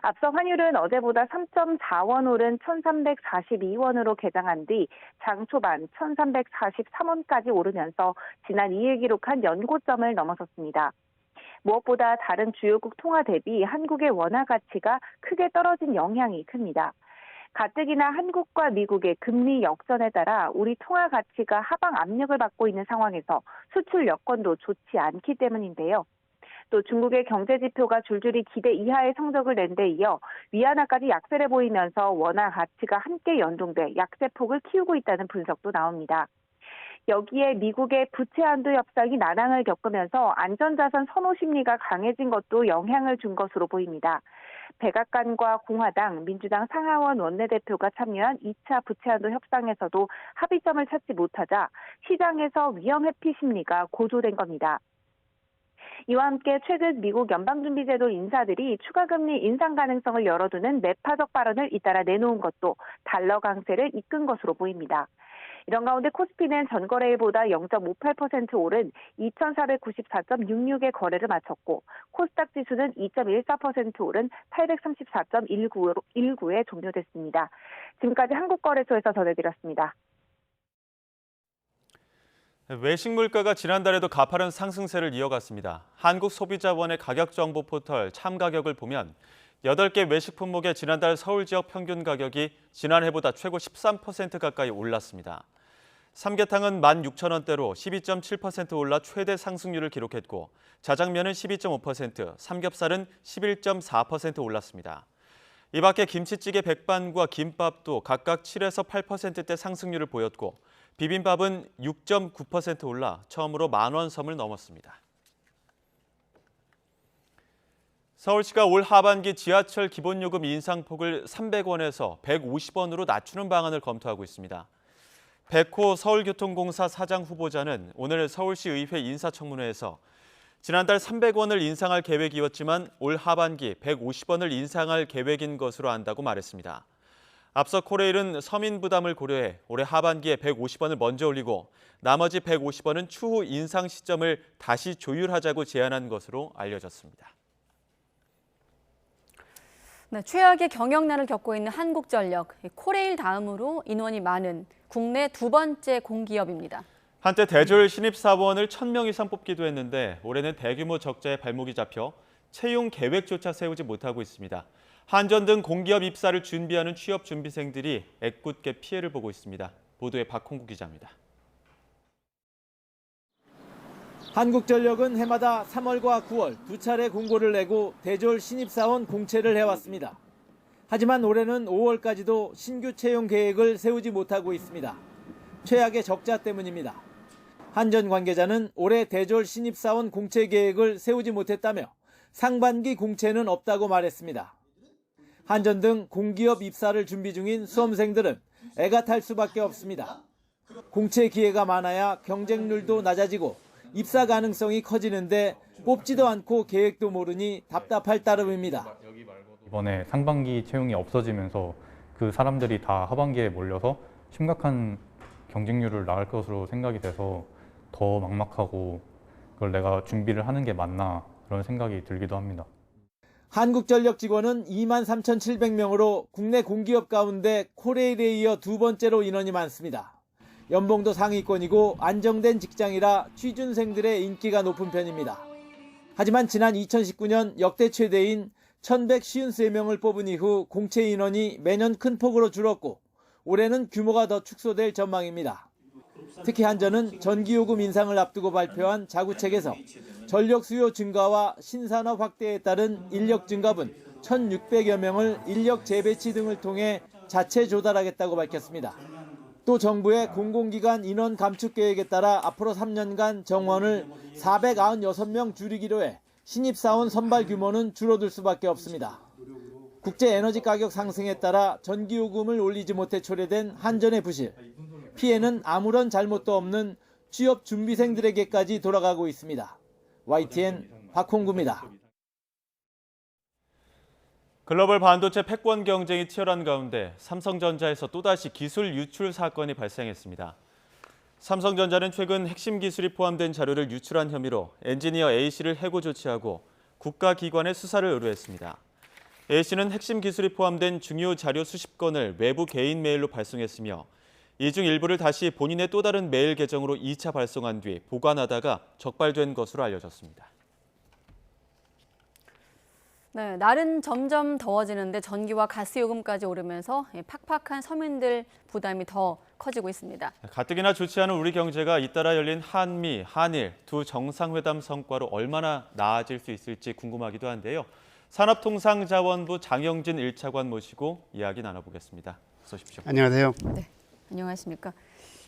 앞서 환율은 어제보다 3.4원 오른 1342원으로 개장한 뒤 장 초반 1343원까지 오르면서 지난 2일 기록한 연고점을 넘어섰습니다. 무엇보다 다른 주요국 통화 대비 한국의 원화 가치가 크게 떨어진 영향이 큽니다. 가뜩이나 한국과 미국의 금리 역전에 따라 우리 통화 가치가 하방 압력을 받고 있는 상황에서 수출 여건도 좋지 않기 때문인데요. 또 중국의 경제 지표가 줄줄이 기대 이하의 성적을 낸 데 이어 위안화까지 약세를 보이면서 원화 가치가 함께 연동돼 약세폭을 키우고 있다는 분석도 나옵니다. 여기에 미국의 부채 한도 협상이 난항을 겪으면서 안전자산 선호 심리가 강해진 것도 영향을 준 것으로 보입니다. 백악관과 공화당, 민주당 상하원 원내대표가 참여한 2차 부채 한도 협상에서도 합의점을 찾지 못하자 시장에서 위험 회피 심리가 고조된 겁니다. 이와 함께 최근 미국 연방준비제도 인사들이 추가 금리 인상 가능성을 열어두는 매파적 발언을 잇따라 내놓은 것도 달러 강세를 이끈 것으로 보입니다. 이런 가운데 코스피는 전거래일보다 0.58% 오른 2,494.66의 거래를 마쳤고 코스닥 지수는 2.14% 오른 834.19에 종료됐습니다. 지금까지 한국거래소에서 전해드렸습니다. 외식 물가가 지난달에도 가파른 상승세를 이어갔습니다. 한국소비자원의 가격정보 포털 참가격을 보면 8개 외식 품목의 지난달 서울 지역 평균 가격이 지난해보다 최고 13% 가까이 올랐습니다. 삼계탕은 16,000원대로 12.7% 올라 최대 상승률을 기록했고 자장면은 12.5%, 삼겹살은 11.4% 올랐습니다. 이 밖에 김치찌개 백반과 김밥도 각각 7에서 8%대 상승률을 보였고 비빔밥은 6.9% 올라 처음으로 10,000원 선을 넘었습니다. 서울시가 올 하반기 지하철 기본요금 인상폭을 300원에서 150원으로 낮추는 방안을 검토하고 있습니다. 백호 서울교통공사 사장 후보자는 오늘 서울시 의회 인사청문회에서 지난달 300원을 인상할 계획이었지만 올 하반기 150원을 인상할 계획인 것으로 안다고 말했습니다. 앞서 코레일은 서민 부담을 고려해 올해 하반기에 150원을 먼저 올리고 나머지 150원은 추후 인상 시점을 다시 조율하자고 제안한 것으로 알려졌습니다. 네, 최악의 경영난을 겪고 있는 한국전력, 코레일 다음으로 인원이 많은 국내 두 번째 공기업입니다. 한때 대졸 신입사원을 1,000명 이상 뽑기도 했는데 올해는 대규모 적자에 발목이 잡혀 채용 계획조차 세우지 못하고 있습니다. 한전 등 공기업 입사를 준비하는 취업준비생들이 애꿎게 피해를 보고 있습니다. 보도에 박홍구 기자입니다. 한국전력은 해마다 3월과 9월 두 차례 공고를 내고 대졸 신입사원 공채를 해왔습니다. 하지만 올해는 5월까지도 신규 채용 계획을 세우지 못하고 있습니다. 최악의 적자 때문입니다. 한전 관계자는 올해 대졸 신입사원 공채 계획을 세우지 못했다며 상반기 공채는 없다고 말했습니다. 한전 등 공기업 입사를 준비 중인 수험생들은 애가 탈 수밖에 없습니다. 공채 기회가 많아야 경쟁률도 낮아지고 입사 가능성이 커지는데 뽑지도 않고 계획도 모르니 답답할 따름입니다. 이번에 상반기 채용이 없어지면서 그 사람들이 다 하반기에 몰려서 심각한 경쟁률을 낳을 것으로 생각이 돼서 더 막막하고 그걸 내가 준비를 하는 게 맞나 그런 생각이 들기도 합니다. 한국전력 직원은 23,700명으로 국내 공기업 가운데 코레일에 이어 두 번째로 인원이 많습니다. 연봉도 상위권이고 안정된 직장이라 취준생들의 인기가 높은 편입니다. 하지만 지난 2019년 역대 최대인 1,153명을 뽑은 이후 공채 인원이 매년 큰 폭으로 줄었고 올해는 규모가 더 축소될 전망입니다. 특히 한전은 전기요금 인상을 앞두고 발표한 자구책에서 전력 수요 증가와 신산업 확대에 따른 인력 증갑은 1,600여 명을 인력 재배치 등을 통해 자체 조달하겠다고 밝혔습니다. 또 정부의 공공기관 인원 감축 계획에 따라 앞으로 3년간 정원을 496명 줄이기로 해 신입사원 선발 규모는 줄어들 수밖에 없습니다. 국제 에너지 가격 상승에 따라 전기요금을 올리지 못해 초래된 한전의 부실. 피해는 아무런 잘못도 없는 취업 준비생들에게까지 돌아가고 있습니다. YTN 박홍구입니다. 글로벌 반도체 패권 경쟁이 치열한 가운데 삼성전자에서 또다시 기술 유출 사건이 발생했습니다. 삼성전자는 최근 핵심 기술이 포함된 자료를 유출한 혐의로 엔지니어 A씨를 해고 조치하고 국가기관에 수사를 의뢰했습니다. A씨는 핵심 기술이 포함된 중요 자료 수십 건을 외부 개인 메일로 발송했으며 이 중 일부를 다시 본인의 또 다른 메일 계정으로 2차 발송한 뒤 보관하다가 적발된 것으로 알려졌습니다. 네, 날은 점점 더워지는데 전기와 가스 요금까지 오르면서 팍팍한 서민들 부담이 더 커지고 있습니다. 가뜩이나 좋지 않은 우리 경제가 잇따라 열린 한미, 한일 두 정상회담 성과로 얼마나 나아질 수 있을지 궁금하기도 한데요. 산업통상자원부 장영진 1차관 모시고 이야기 나눠보겠습니다. 어서 오십시오. 안녕하세요. 네, 안녕하십니까.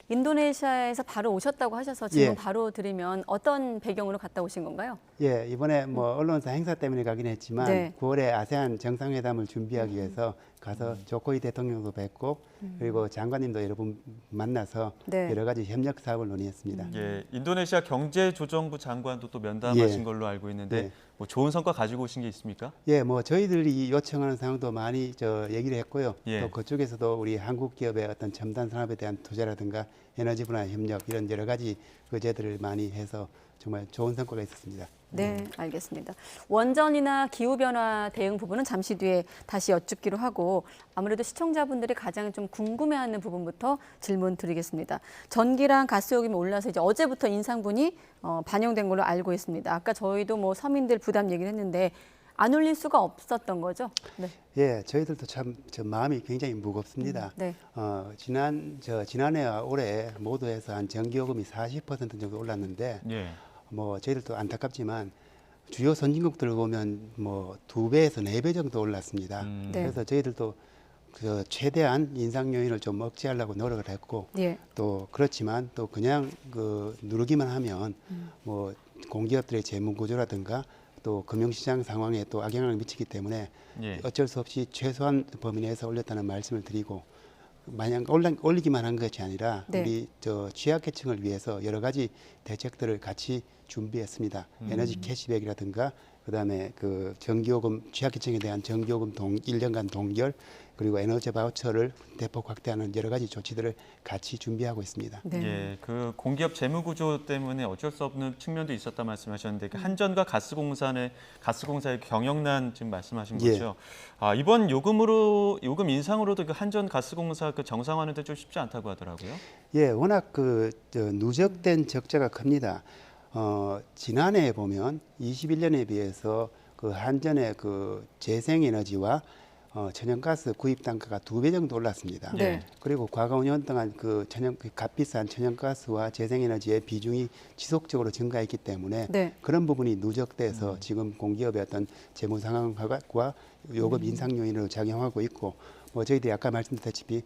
인도네시아에서 바로 오셨다고 하셔서 질문 바로 드리면 어떤 배경으로 갔다 오신 건가요? 예, 이번에 뭐 언론사 행사 때문에 가긴 했지만 네. 9월에 아세안 정상회담을 준비하기 위해서 가서 조코이 대통령도 뵙고 그리고 장관님도 여러 분 만나서 네. 여러 가지 협력 사업을 논의했습니다. 예, 인도네시아 경제조정부 장관도 또 면담하신 걸로 알고 있는데 뭐 좋은 성과 가지고 오신 게 있습니까? 예, 뭐 저희들이 요청하는 사항도 많이 얘기를 했고요. 또 그쪽에서도 우리 한국 기업의 어떤 첨단 산업에 대한 투자라든가 에너지 분야 협력 이런 여러 가지 의제들을 많이 해서 정말 좋은 성과가 있었습니다. 네, 알겠습니다. 원전이나 기후변화 대응 부분은 잠시 뒤에 다시 여쭙기로 하고 아무래도 시청자분들이 가장 좀 궁금해하는 부분부터 질문 드리겠습니다. 전기랑 가스 요금이 올라서 이제 어제부터 인상분이 반영된 걸로 알고 있습니다. 아까 저희도 뭐 서민들 부담 얘기를 했는데 안 올릴 수가 없었던 거죠? 네. 예, 저희들도 참 마음이 굉장히 무겁습니다. 네. 지난해와 올해 모두 해서 한 전기요금이 40% 정도 올랐는데 뭐 저희들도 안타깝지만 주요 선진국들 보면 뭐 2배에서 4배 정도 올랐습니다. 그래서 저희들도 최대한 인상 요인을 좀 억제하려고 노력을 했고 또 그렇지만 또 그냥 누르기만 하면 뭐 공기업들의 재무 구조라든가 또 금융시장 상황에 또 악영향을 미치기 때문에 어쩔 수 없이 최소한 범위 내에서 올렸다는 말씀을 드리고 마냥 올리기만 한 것이 아니라 우리 취약계층을 위해서 여러 가지 대책들을 같이 준비했습니다. 에너지 캐시백이라든가 그다음에 전기요금 취약계층에 대한 전기요금 1년간 동결 그리고 에너지 바우처를 대폭 확대하는 여러 가지 조치들을 같이 준비하고 있습니다. 예, 공기업 재무 구조 때문에 어쩔 수 없는 측면도 있었다 말씀하셨는데 한전과 가스공사의 경영난 지금 말씀하신 거죠. 이번 요금 인상으로도 한전 가스공사 정상화하는데 좀 쉽지 않다고 하더라고요. 예, 워낙 누적된 적자가 큽니다. 지난해에 보면 21년에 비해서 한전의 재생에너지와 천연가스 구입 단가가 2배 정도 올랐습니다. 그리고 과거 5년 동안 값비싼 천연가스와 재생에너지의 비중이 지속적으로 증가했기 때문에 그런 부분이 누적돼서 지금 공기업의 어떤 재무 상황과 요금 인상 요인으로 작용하고 있고 뭐 저희들이 아까 말씀드렸다시피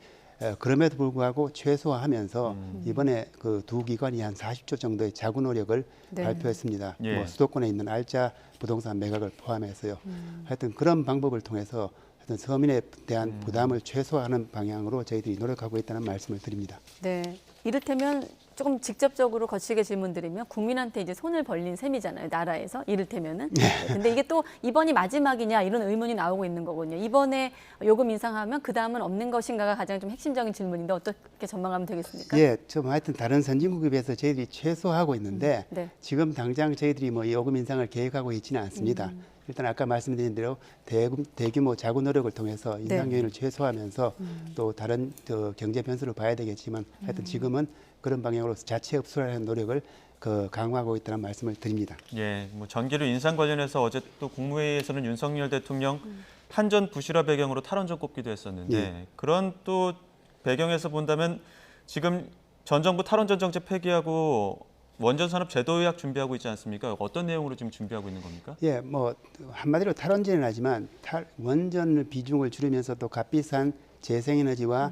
그럼에도 불구하고 최소화하면서 이번에 두 기관이 한 40조 정도의 자구 노력을 발표했습니다. 뭐 수도권에 있는 알짜 부동산 매각을 포함해서요. 하여튼 그런 방법을 통해서 서민에 대한 부담을 최소화하는 방향으로 저희들이 노력하고 있다는 말씀을 드립니다. 네, 이를테면 조금 직접적으로 거칠게 질문드리면 국민한테 이제 손을 벌린 셈이잖아요, 나라에서 이를테면은. 근데 이게 또 이번이 마지막이냐 이런 의문이 나오고 있는 거거든요. 이번에 요금 인상하면 그 다음은 없는 것인가가 가장 좀 핵심적인 질문인데 어떻게 전망하면 되겠습니까? 예, 좀 하여튼 다른 선진국에 비해서 저희들이 최소화하고 있는데 지금 당장 저희들이 뭐 요금 인상을 계획하고 있지는 않습니다. 일단 아까 말씀드린 대로 대규모 자구 노력을 통해서 인상 요인을 최소화하면서 또 다른 경제 변수를 봐야 되겠지만 하여튼 지금은 그런 방향으로 자체 흡수하는 노력을 강화하고 있다는 말씀을 드립니다. 예, 뭐 전기료 인상 관련해서 어제 또 국무회의에서는 윤석열 대통령 한전 부실화 배경으로 탈원전 꼽기도 했었는데 그런 또 배경에서 본다면 지금 전 정부 탈원전 정책 폐기하고 원전 산업 제도 의학 준비하고 있지 않습니까? 어떤 내용으로 지금 준비하고 있는 겁니까? 예, 뭐 한마디로 탈원전은 하지만 원전 비중을 줄이면서 또 값비싼 재생에너지와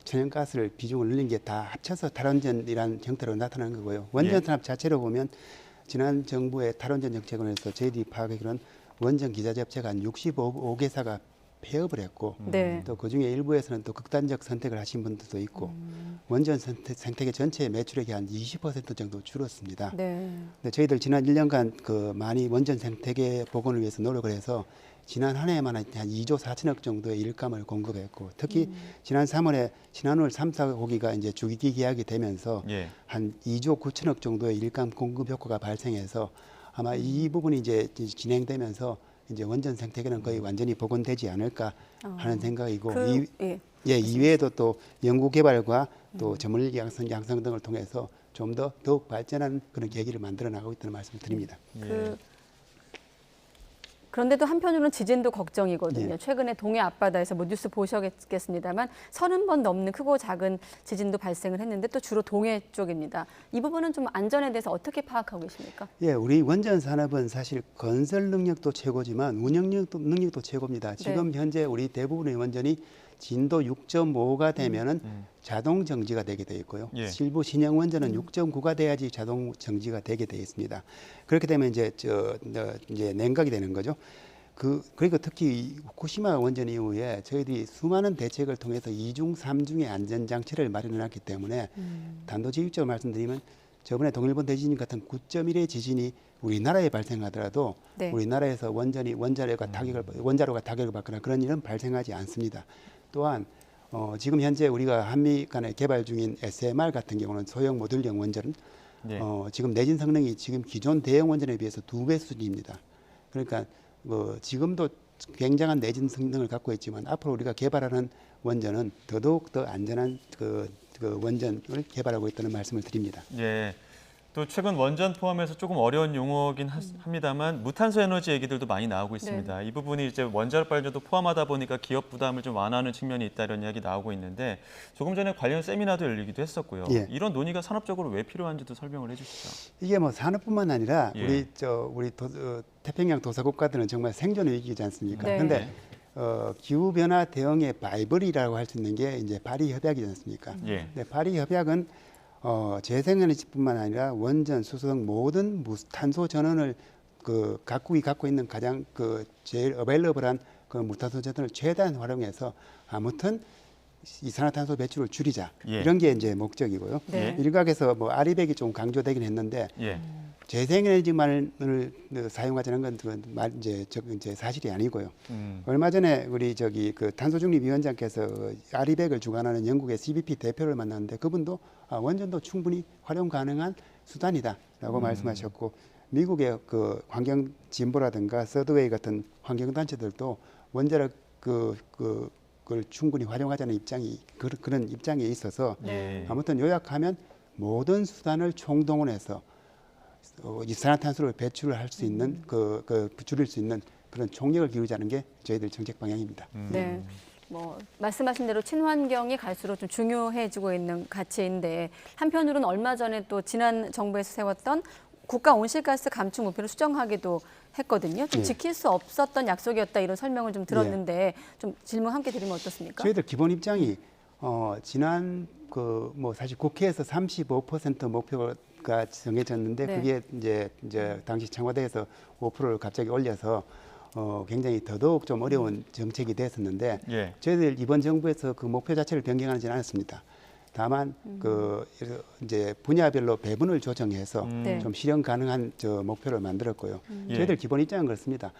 천연가스를 비중을 늘린 게 다 합쳐서 탈원전이라는 형태로 나타나는 거고요. 원전 산업 자체로 보면 지난 정부의 탈원전 정책을 해서 저희들이 파악하기로는 원전 기자재 업체가 한 65개사가 폐업을 했고 또 그중에 일부에서는 또 극단적 선택을 하신 분들도 있고 원전 생태계 전체 매출액이 한 20% 정도 줄었습니다. 근데 저희들 지난 1년간 많이 원전 생태계 복원을 위해서 노력을 해서 지난 한 해에만 한 2조 4천억 정도의 일감을 공급했고 특히 지난 3월에 신한울 3, 4호기가 이제 주기기 계약이 되면서 한 2조 9천억 정도의 일감 공급 효과가 발생해서 아마 이 부분이 이제 진행되면서 이제 원전 생태계는 거의 완전히 복원되지 않을까 하는 생각이고 이외에도 또 연구 개발과 또 전문인력 양성 등을 통해서 좀 더욱 발전하는 그런 계기를 만들어 나가고 있다는 말씀을 드립니다. 그런데도 한편으로는 지진도 걱정이거든요. 예. 최근에 동해 앞바다에서 뭐 뉴스 보셨겠습니다만 30번 넘는 크고 작은 지진도 발생을 했는데 또 주로 동해 쪽입니다. 이 부분은 좀 안전에 대해서 어떻게 파악하고 계십니까? 예, 우리 원전 산업은 사실 건설 능력도 최고지만 운영 능력도 최고입니다. 지금 현재 우리 대부분의 원전이 진도 6.5가 되면은 자동 정지가 되게 되어 있고요. 일부 신형 원전은 6.9가 돼야지 자동 정지가 되게 되어 있습니다. 그렇게 되면 이제 이제 냉각이 되는 거죠. 그리고 특히 이 후쿠시마 원전 이후에 저희들이 수많은 대책을 통해서 2중, 3중의 안전 장치를 마련해 놨기 때문에 단도직입적으로 말씀드리면 저번에 동일본 대지진 같은 9.1의 지진이 우리나라에 발생하더라도 우리나라에서 원자로가 타격을 받거나 그런 일은 발생하지 않습니다. 또한 지금 현재 우리가 한미 간에 개발 중인 SMR 같은 경우는 소형 모듈형 원전은 지금 내진 성능이 지금 기존 대형 원전에 비해서 2배 수준입니다. 그러니까 지금도 굉장한 내진 성능을 갖고 있지만 앞으로 우리가 개발하는 원전은 더더욱 더 안전한 그 원전을 개발하고 있다는 말씀을 드립니다. 예. 또 최근 원전 포함해서 조금 어려운 용어긴 합니다만 무탄소 에너지 얘기들도 많이 나오고 있습니다. 이 부분이 이제 원자력 발전도 포함하다 보니까 기업 부담을 좀 완화하는 측면이 있다 이런 이야기 나오고 있는데 조금 전에 관련 세미나도 열리기도 했었고요. 이런 논의가 산업적으로 왜 필요한지도 설명을 해주시죠. 이게 뭐 산업뿐만 아니라 우리 태평양 도서국가들은 정말 생존 위기이지 않습니까? 그런데 기후 변화 대응의 바이블이라고 할 수 있는 게 이제 파리 협약이지 않습니까? 근데 파리 협약은 재생에너지뿐만 아니라 원전, 수소 등 모든 무탄소 전원을 각국이 갖고 있는 가장 제일 어베일러블한 무탄소 전원을 최대한 활용해서 아무튼 이산화탄소 배출을 줄이자 이런 게 이제 목적이고요. 일각에서 뭐 아리백이 좀 강조되긴 했는데 재생에너지만을 사용하자는 건 이제 사실이 아니고요. 얼마 전에 우리 탄소중립위원장께서 아리백을 주관하는 영국의 CBP 대표를 만났는데 그분도 원전도 충분히 활용 가능한 수단이다라고 말씀하셨고 미국의 환경 진보라든가 서드웨이 같은 환경 단체들도 원자력 그걸 충분히 활용하자는 그런 입장에 있어서 아무튼 요약하면 모든 수단을 총동원해서 이산화탄소를 배출을 할 수 있는 줄일 수 있는 그런 총력을 기울이자는 게 저희들 정책 방향입니다. 네. 뭐 말씀하신 대로 친환경이 갈수록 좀 중요해지고 있는 가치인데 한편으로는 얼마 전에 또 지난 정부에서 세웠던 국가 온실가스 감축 목표를 수정하기도 했거든요. 좀 지킬 수 없었던 약속이었다 이런 설명을 좀 들었는데 좀 질문 함께 드리면 어떻습니까? 저희들 기본 입장이 지난 사실 국회에서 35% 목표가 정해졌는데 그게 이제 당시 청와대에서 5%를 갑자기 올려서 굉장히 더더욱 좀 어려운 정책이 됐었는데 저희들 이번 정부에서 그 목표 자체를 변경하지는 않았습니다. 다만 이제 분야별로 배분을 조정해서 좀 실현 가능한 목표를 만들었고요. 저희들 기본 입장은 그렇습니다.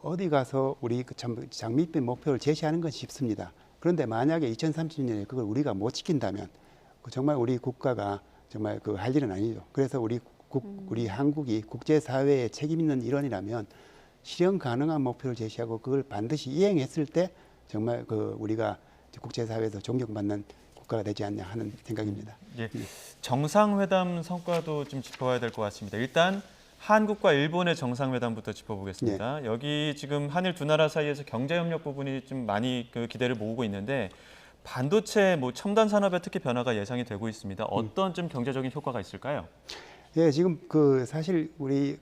어디 가서 우리 장밋빛 목표를 제시하는 건 쉽습니다. 그런데 만약에 2030년에 그걸 우리가 못 지킨다면 정말 우리 국가가 정말 할 일은 아니죠. 그래서 우리 한국이 국제사회에 책임 있는 일원이라면 실현 가능한 목표를 제시하고 그걸 반드시 이행했을 때 정말 우리가 국제사회에서 존경받는 국가가 되지 않냐 하는 생각입니다. 정상회담 성과도 좀 짚어봐야 될 것 같습니다. 일단 한국과 일본의 정상회담부터 짚어보겠습니다. 여기 지금 한일 두 나라 사이에서 경제협력 부분이 좀 많이 기대를 모으고 있는데 반도체, 첨단 산업에 특히 변화가 예상이 되고 있습니다. 어떤 좀 경제적인 효과가 있을까요? 예, 지금 사실 우리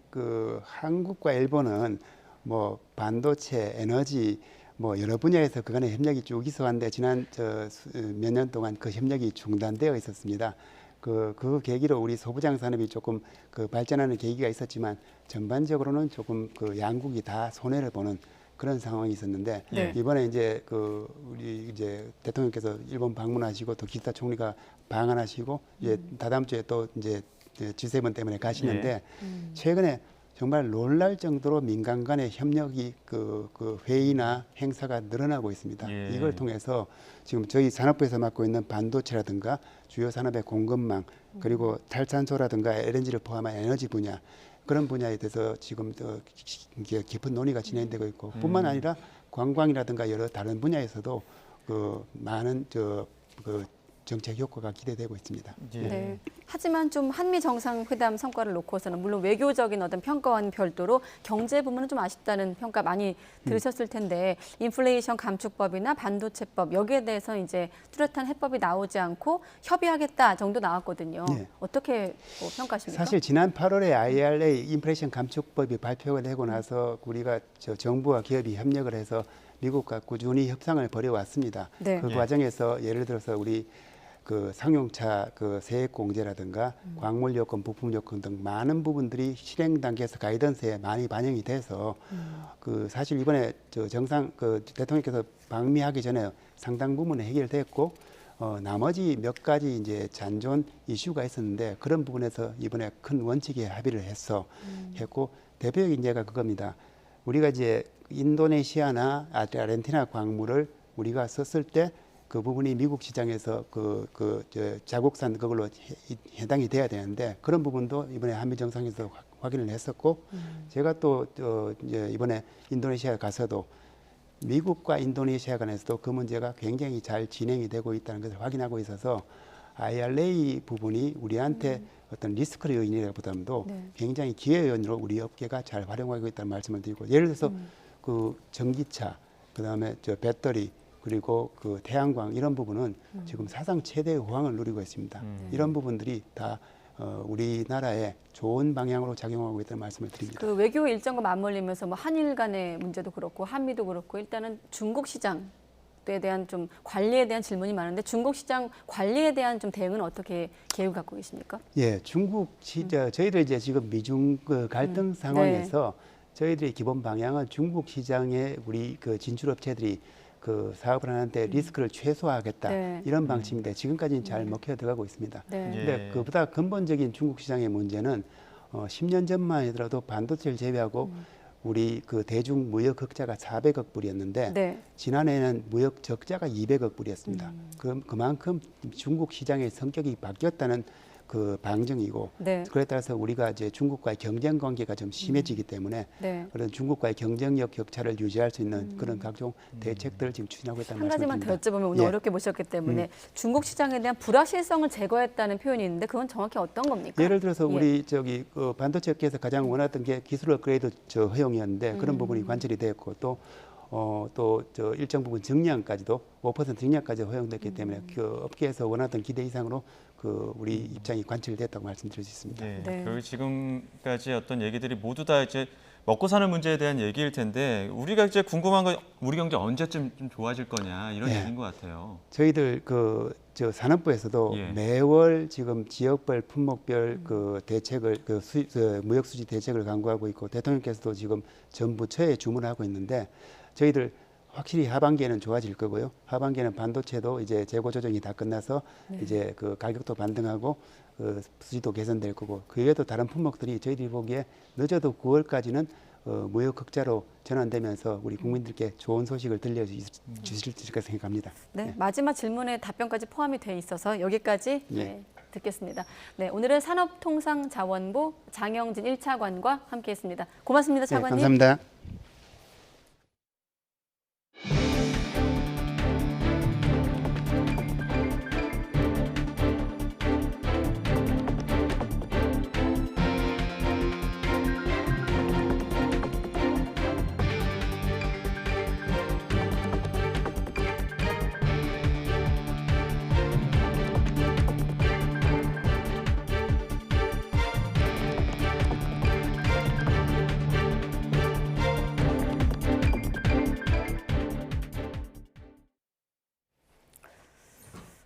한국과 일본은 반도체, 에너지 여러 분야에서 그간의 협력이 쭉 있어왔는데 지난 몇 년 동안 그 협력이 중단되어 있었습니다. 그 계기로 우리 소부장 산업이 조금 발전하는 계기가 있었지만 전반적으로는 조금 양국이 다 손해를 보는 그런 상황이 있었는데 이번에 이제 우리 이제 대통령께서 일본 방문하시고 또 기타 총리가 방한하시고 이제 다다음 주에 또 이제 G7 때문에 가시는데 최근에 정말 놀랄 정도로 민간 간의 협력이 회의나 행사가 늘어나고 있습니다. 이걸 통해서 지금 저희 산업부에서 맡고 있는 반도체라든가 주요 산업의 공급망 그리고 탈탄소라든가 LNG를 포함한 에너지 분야 그런 분야에 대해서 지금 깊은 논의가 진행되고 있고 뿐만 아니라 관광이라든가 여러 다른 분야에서도 많은 정책 효과가 기대되고 있습니다. 네. 하지만 좀 한미 정상회담 성과를 놓고서는 물론 외교적인 어떤 평가와는 별도로 경제 부분은 좀 아쉽다는 평가 많이 들으셨을 텐데 인플레이션 감축법이나 반도체법 여기에 대해서 이제 뚜렷한 해법이 나오지 않고 협의하겠다 정도 나왔거든요. 네. 어떻게 평가하십니까? 사실 지난 8월에 IRA 인플레이션 감축법이 발표가 되고 나서 우리가 정부와 기업이 협력을 해서 미국과 꾸준히 협상을 벌여왔습니다. 네. 그 과정에서 예를 들어서 우리 그 상용차 그 세액 공제라든가 광물 요건, 부품 요건 등 많은 부분들이 실행 단계에서 가이던스에 많이 반영이 돼서 그 사실 이번에 정상 그 대통령께서 방미하기 전에 상당 부분 해결됐고 나머지 몇 가지 이제 잔존 이슈가 있었는데 그런 부분에서 이번에 큰 원칙에 합의를 했고 대표적인 예가 그겁니다. 우리가 이제 인도네시아나 아르헨티나 광물을 우리가 썼을 때 그 부분이 미국 시장에서 자국산 그걸로 해당이 돼야 되는데 그런 부분도 이번에 한미 정상에서 확인을 했었고 제가 또 이제 이번에 인도네시아 가서도 미국과 인도네시아 간에서도 그 문제가 굉장히 잘 진행이 되고 있다는 것을 확인하고 있어서 IRA 부분이 우리한테 어떤 리스크 요인이라기보다도 굉장히 기회 요인으로 우리 업계가 잘 활용하고 있다는 말씀을 드리고 예를 들어서 그 전기차, 그다음에 배터리 그리고 그 태양광 이런 부분은 지금 사상 최대의 호황을 누리고 있습니다. 이런 부분들이 다 우리나라에 좋은 방향으로 작용하고 있다는 말씀을 드립니다. 그 외교 일정과 맞물리면서 뭐 한일 간의 문제도 그렇고 한미도 그렇고 일단은 중국 시장에 대한 좀 관리에 대한 질문이 많은데 중국 시장 관리에 대한 좀 대응은 어떻게 계획을 갖고 계십니까? 예, 중국 저희들 이제 지금 미중 그 갈등 상황에서 저희들의 기본 방향은 중국 시장에 우리 그 진출업체들이 그 사업을 하는데 리스크를 최소화하겠다 이런 방침인데 지금까지는 잘 먹혀 들어가고 있습니다. 그런데 그보다 근본적인 중국 시장의 문제는 10년 전만 하더라도 반도체를 제외하고 우리 그 대중 무역 흑자가 400억 불이었는데 지난해에는 무역 적자가 200억 불이었습니다. 그만큼 중국 시장의 성격이 바뀌었다는 그 방증이고 그에 따라서 우리가 이제 중국과의 경쟁 관계가 좀 심해지기 때문에 그런 중국과의 경쟁력 격차를 유지할 수 있는 그런 각종 대책들을 지금 추진하고 있다는 한 가지만 말씀드립니다. 더 여쭤보면 오늘 어렵게 모셨기 때문에 중국 시장에 대한 불확실성을 제거했다는 표현이 있는데 그건 정확히 어떤 겁니까? 예를 들어서 우리 저기 그 반도체 업계에서 가장 원하던 게 기술 업그레이드 허용이었는데 그런 부분이 관철이 되었고 또 저 일정 부분 증량까지도 5% 증량까지 허용됐기 때문에 그 업계에서 원하던 기대 이상으로 그 우리 입장이 관철됐다고 말씀드릴 수 있습니다. 결국 지금까지 어떤 얘기들이 모두 다 이제 먹고 사는 문제에 대한 얘기일 텐데 우리가 이제 궁금한 건 우리 경제 언제쯤 좀 좋아질 거냐 이런 얘기인 것 같아요. 저희들 저 산업부에서도 매월 지금 지역별 품목별 그 대책을 무역 수지 대책을 강구하고 있고 대통령께서도 지금 전 부처에 주문하고 있는데 저희들 확실히 하반기에는 좋아질 거고요. 하반기에는 반도체도 이제 재고 조정이 다 끝나서 이제 그 가격도 반등하고 수지도 개선될 거고 그 외에도 다른 품목들이 저희들이 보기에 늦어도 9월까지는 무역 흑자로 전환되면서 우리 국민들께 좋은 소식을 들려주실 거라 생각합니다. 네, 마지막 질문에 답변까지 포함이 돼 있어서 여기까지 듣겠습니다. 네, 오늘은 산업통상자원부 장영진 1차관과 함께했습니다. 고맙습니다, 차관님. 감사합니다.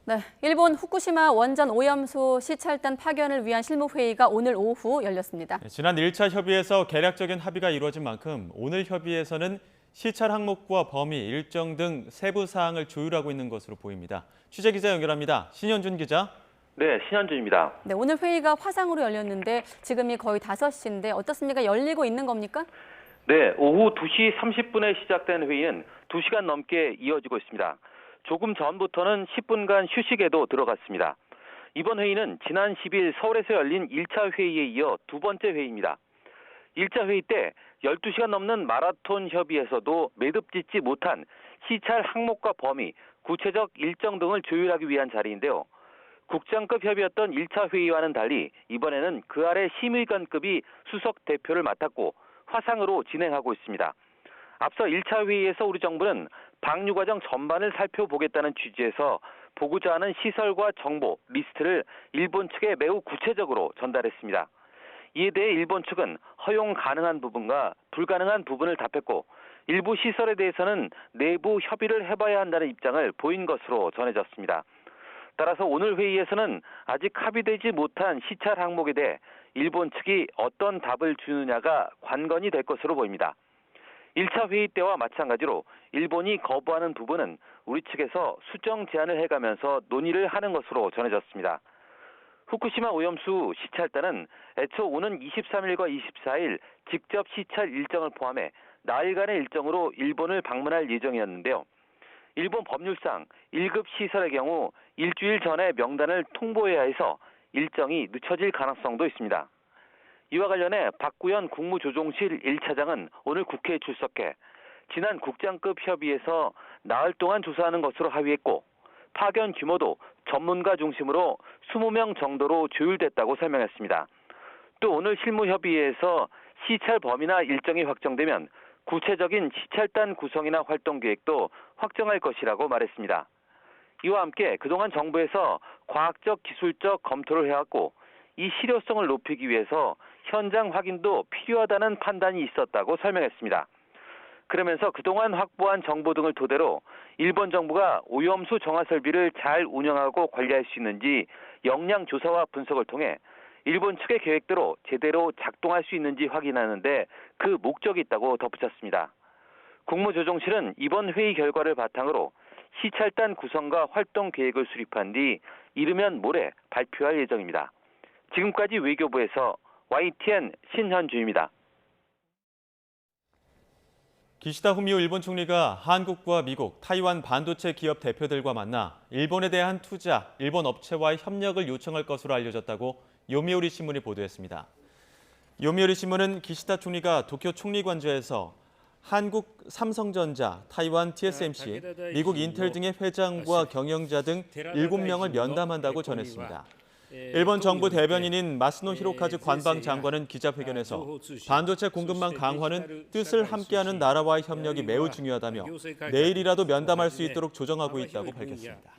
네, 일본 후쿠시마 원전 오염수 시찰단 파견을 위한 실무회의가 오늘 오후 열렸습니다. 지난 1차 협의에서 개략적인 합의가 이루어진 만큼 오늘 협의에서는 시찰 항목과 범위, 일정 등 세부 사항을 조율하고 있는 것으로 보입니다. 취재기자 연결합니다. 신현준 기자. 네, 신현준입니다. 네, 오늘 회의가 화상으로 열렸는데 지금이 거의 5시인데 어떻습니까? 열리고 있는 겁니까? 네, 오후 2시 30분에 시작된 회의는 2시간 넘게 이어지고 있습니다. 조금 전부터는 10분간 휴식에도 들어갔습니다. 이번 회의는 지난 10일 서울에서 열린 1차 회의에 이어 두 번째 회의입니다. 1차 회의 때 12시간 넘는 마라톤 협의에서도 매듭짓지 못한 시찰 항목과 범위, 구체적 일정 등을 조율하기 위한 자리인데요. 국장급 협의였던 1차 회의와는 달리 이번에는 그 아래 심의관급이 수석 대표를 맡았고 화상으로 진행하고 있습니다. 앞서 1차 회의에서 우리 정부는 방류 과정 전반을 살펴보겠다는 취지에서 보고자 하는 시설과 정보, 리스트를 일본 측에 매우 구체적으로 전달했습니다. 이에 대해 일본 측은 허용 가능한 부분과 불가능한 부분을 답했고 일부 시설에 대해서는 내부 협의를 해봐야 한다는 입장을 보인 것으로 전해졌습니다. 따라서 오늘 회의에서는 아직 합의되지 못한 시찰 항목에 대해 일본 측이 어떤 답을 주느냐가 관건이 될 것으로 보입니다. 1차 회의 때와 마찬가지로 일본이 거부하는 부분은 우리 측에서 수정 제안을 해가면서 논의를 하는 것으로 전해졌습니다. 후쿠시마 오염수 시찰단은 애초 오는 23일과 24일 직접 시찰 일정을 포함해 나흘간의 일정으로 일본을 방문할 예정이었는데요. 일본 법률상 1급 시설의 경우 일주일 전에 명단을 통보해야 해서 일정이 늦춰질 가능성도 있습니다. 이와 관련해 박구현 국무조정실 1차장은 오늘 국회에 출석해 지난 국장급 협의에서 나흘 동안 조사하는 것으로 합의했고 파견 규모도 전문가 중심으로 20명 정도로 조율됐다고 설명했습니다. 또 오늘 실무협의회에서 시찰 범위나 일정이 확정되면 구체적인 시찰단 구성이나 활동 계획도 확정할 것이라고 말했습니다. 이와 함께 그동안 정부에서 과학적 기술적 검토를 해왔고 이 실효성을 높이기 위해서 현장 확인도 필요하다는 판단이 있었다고 설명했습니다. 그러면서 그동안 확보한 정보 등을 토대로 일본 정부가 오염수 정화 설비를 잘 운영하고 관리할 수 있는지 역량 조사와 분석을 통해 일본 측의 계획대로 제대로 작동할 수 있는지 확인하는데 그 목적이 있다고 덧붙였습니다. 국무조정실은 이번 회의 결과를 바탕으로 시찰단 구성과 활동 계획을 수립한 뒤 이르면 모레 발표할 예정입니다. 지금까지 외교부에서 YTN 신현주입니다. 기시다 후미오 일본 총리가 한국과 미국, 타이완 반도체 기업 대표들과 만나 일본에 대한 투자, 일본 업체와의 협력을 요청할 것으로 알려졌다고 요미우리 신문이 보도했습니다. 요미우리 신문은 기시다 총리가 도쿄 총리관저에서 한국 삼성전자, 타이완 TSMC, 미국 인텔 등의 회장과 경영자 등 7명을 면담한다고 전했습니다. 일본 정부 대변인인 마스노 히로카즈 관방장관은 기자회견에서 반도체 공급망 강화는 뜻을 함께하는 나라와의 협력이 매우 중요하다며 내일이라도 면담할 수 있도록 조정하고 있다고 밝혔습니다.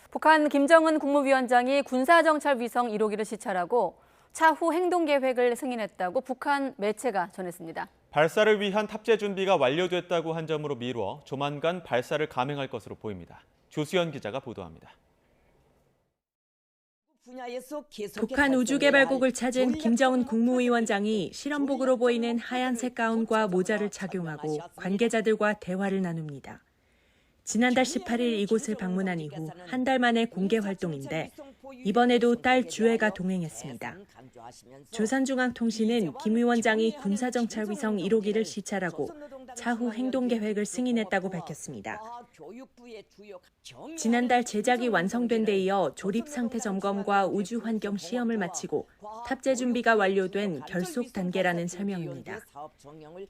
북한 김정은 국무위원장이 군사정찰 위성 1호기를 시찰하고 차후 행동 계획을 승인했다고 북한 매체가 전했습니다. 발사를 위한 탑재 준비가 완료됐다고 한 점으로 미루어 조만간 발사를 감행할 것으로 보입니다. 조수연 기자가 보도합니다. 북한 우주개발국을 찾은 김정은 국무위원장이 실험복으로 보이는 하얀색 가운과 모자를 착용하고 관계자들과 대화를 나눕니다. 지난달 18일 이곳을 방문한 이후 한 달 만에 공개 활동인데 이번에도 딸 주애가 동행했습니다. 조선중앙통신은 김 위원장이 군사정찰 위성 1호기를 시찰하고 차후 행동 계획을 승인했다고 밝혔습니다. 지난달 제작이 완성된 데 이어 조립 상태 점검과 우주 환경 시험을 마치고 탑재 준비가 완료된 결속 단계라는 설명입니다.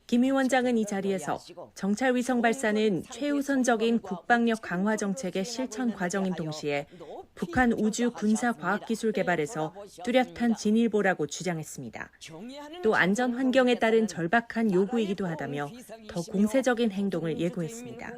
김 위원장은 이 자리에서 정찰 위성 발사는 최우선적인 국방력 강화 정책의 실천 과정인 동시에 북한 우주 군사 과학기술 개발에서 뚜렷한 진일보라고 주장했습니다. 또 안전 환경에 따른 절박한 요구이기도 하다며 더 공세적인 행동을 예고했습니다.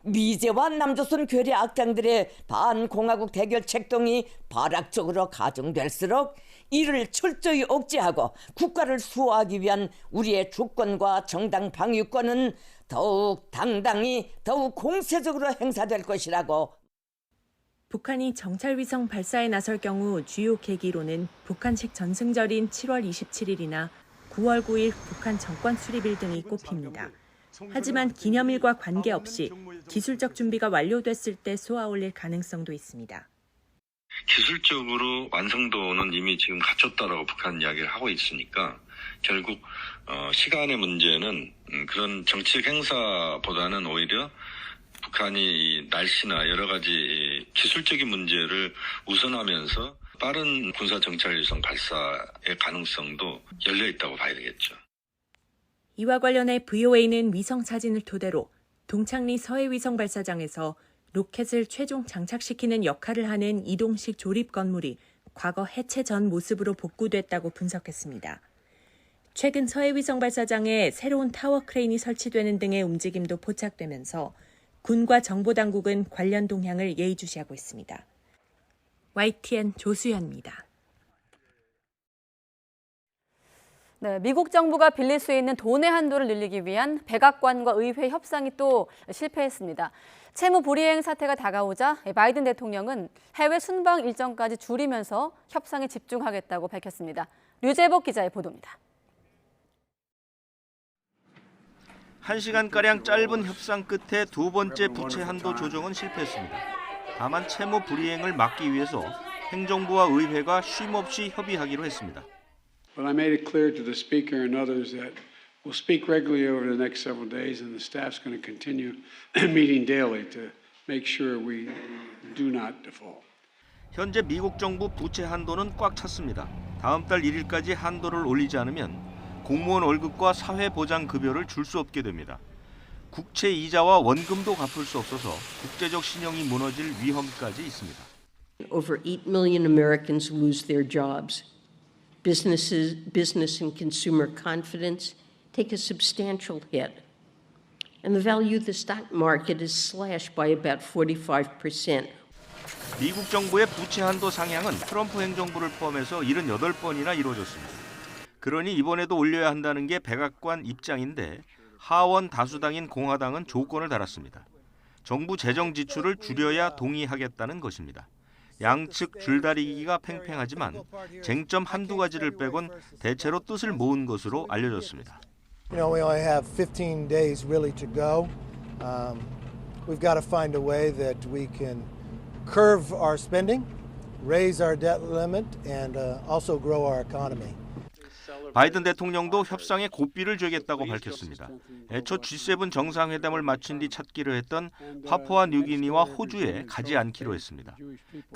미제와 남조선 괴뢰 악당들의 반공화국 대결 책동이 발악적으로 가중될수록 이를 철저히 억제하고 국가를 수호하기 위한 우리의 주권과 정당 방위권은 더욱 당당히 더욱 공세적으로 행사될 것이라고. 북한이 정찰위성 발사에 나설 경우 주요 계기로는 북한식 전승절인 7월 27일이나 9월 9일 북한 정권 수립일 등이 꼽힙니다. 하지만 기념일과 관계없이 기술적 준비가 완료됐을 때 쏘아올릴 가능성도 있습니다. 기술적으로 완성도는 이미 지금 갖췄다라고 북한 이야기를 하고 있으니까 결국 시간의 문제는 그런 정치적 행사보다는 오히려 북한이 날씨나 여러 가지 기술적인 문제를 우선하면서 빠른 군사정찰위성 발사의 가능성도 열려 있다고 봐야 되겠죠. 이와 관련해 VOA는 위성 사진을 토대로 동창리 서해위성 발사장에서 로켓을 최종 장착시키는 역할을 하는 이동식 조립 건물이 과거 해체 전 모습으로 복구됐다고 분석했습니다. 최근 서해위성 발사장에 새로운 타워 크레인이 설치되는 등의 움직임도 포착되면서 군과 정보당국은 관련 동향을 예의주시하고 있습니다. YTN 조수연입니다. 네, 미국 정부가 빌릴 수 있는 돈의 한도를 늘리기 위한 백악관과 의회 협상이 또 실패했습니다. 채무 불이행 사태가 다가오자 바이든 대통령은 해외 순방 일정까지 줄이면서 협상에 집중하겠다고 밝혔습니다. 류재복 기자의 보도입니다. 1시간가량 짧은 협상 끝에 두 번째 부채 한도 조정은 실패했습니다. 다만 채무 불이행을 막기 위해서 행정부와 의회가 쉼없이 협의하기로 했습니다. But I made it clear to the speaker and others that we'll speak regularly over the next several days, and the staff's going to continue meeting daily to make sure we do not default. 현재 미국 정부 부채 한도는 꽉 찼습니다. 다음 달 1일까지 한도를 올리지 않으면 공무원 월급과 사회보장급여를 줄 수 없게 됩니다. 국채 이자와 원금도 갚을 수 없어서 국제적 신용이 무너질 위험까지 있습니다. Over 8 million Americans lose their jobs. Business and consumer confidence take a substantial hit. And the value of the stock market is slashed by about 45%. 미국 정부의 부채 한도 상향은 트럼프 행정부를 포함해서 78번이나 이루어졌습니다. 그러니 이번에도 올려야 한다는 게 백악관 입장인데 하원 다수당인 공화당은 조건을 달았습니다. 정부 재정 지출을 줄여야 동의하겠다는 것입니다. 양측 줄다리기가 팽팽하지만 쟁점 한두 가지를 빼곤 대체로 뜻을 모은 것으로 알려졌습니다. We only have 15 days really to go. We've got to find a way that we can curve our spending, raise our debt limit, and also grow our economy. 바이든 대통령도 협상에 고삐를 줘야겠다고 밝혔습니다. 애초 G7 정상회담을 마친 뒤 찾기로 했던 파푸아 뉴기니와 호주에 가지 않기로 했습니다.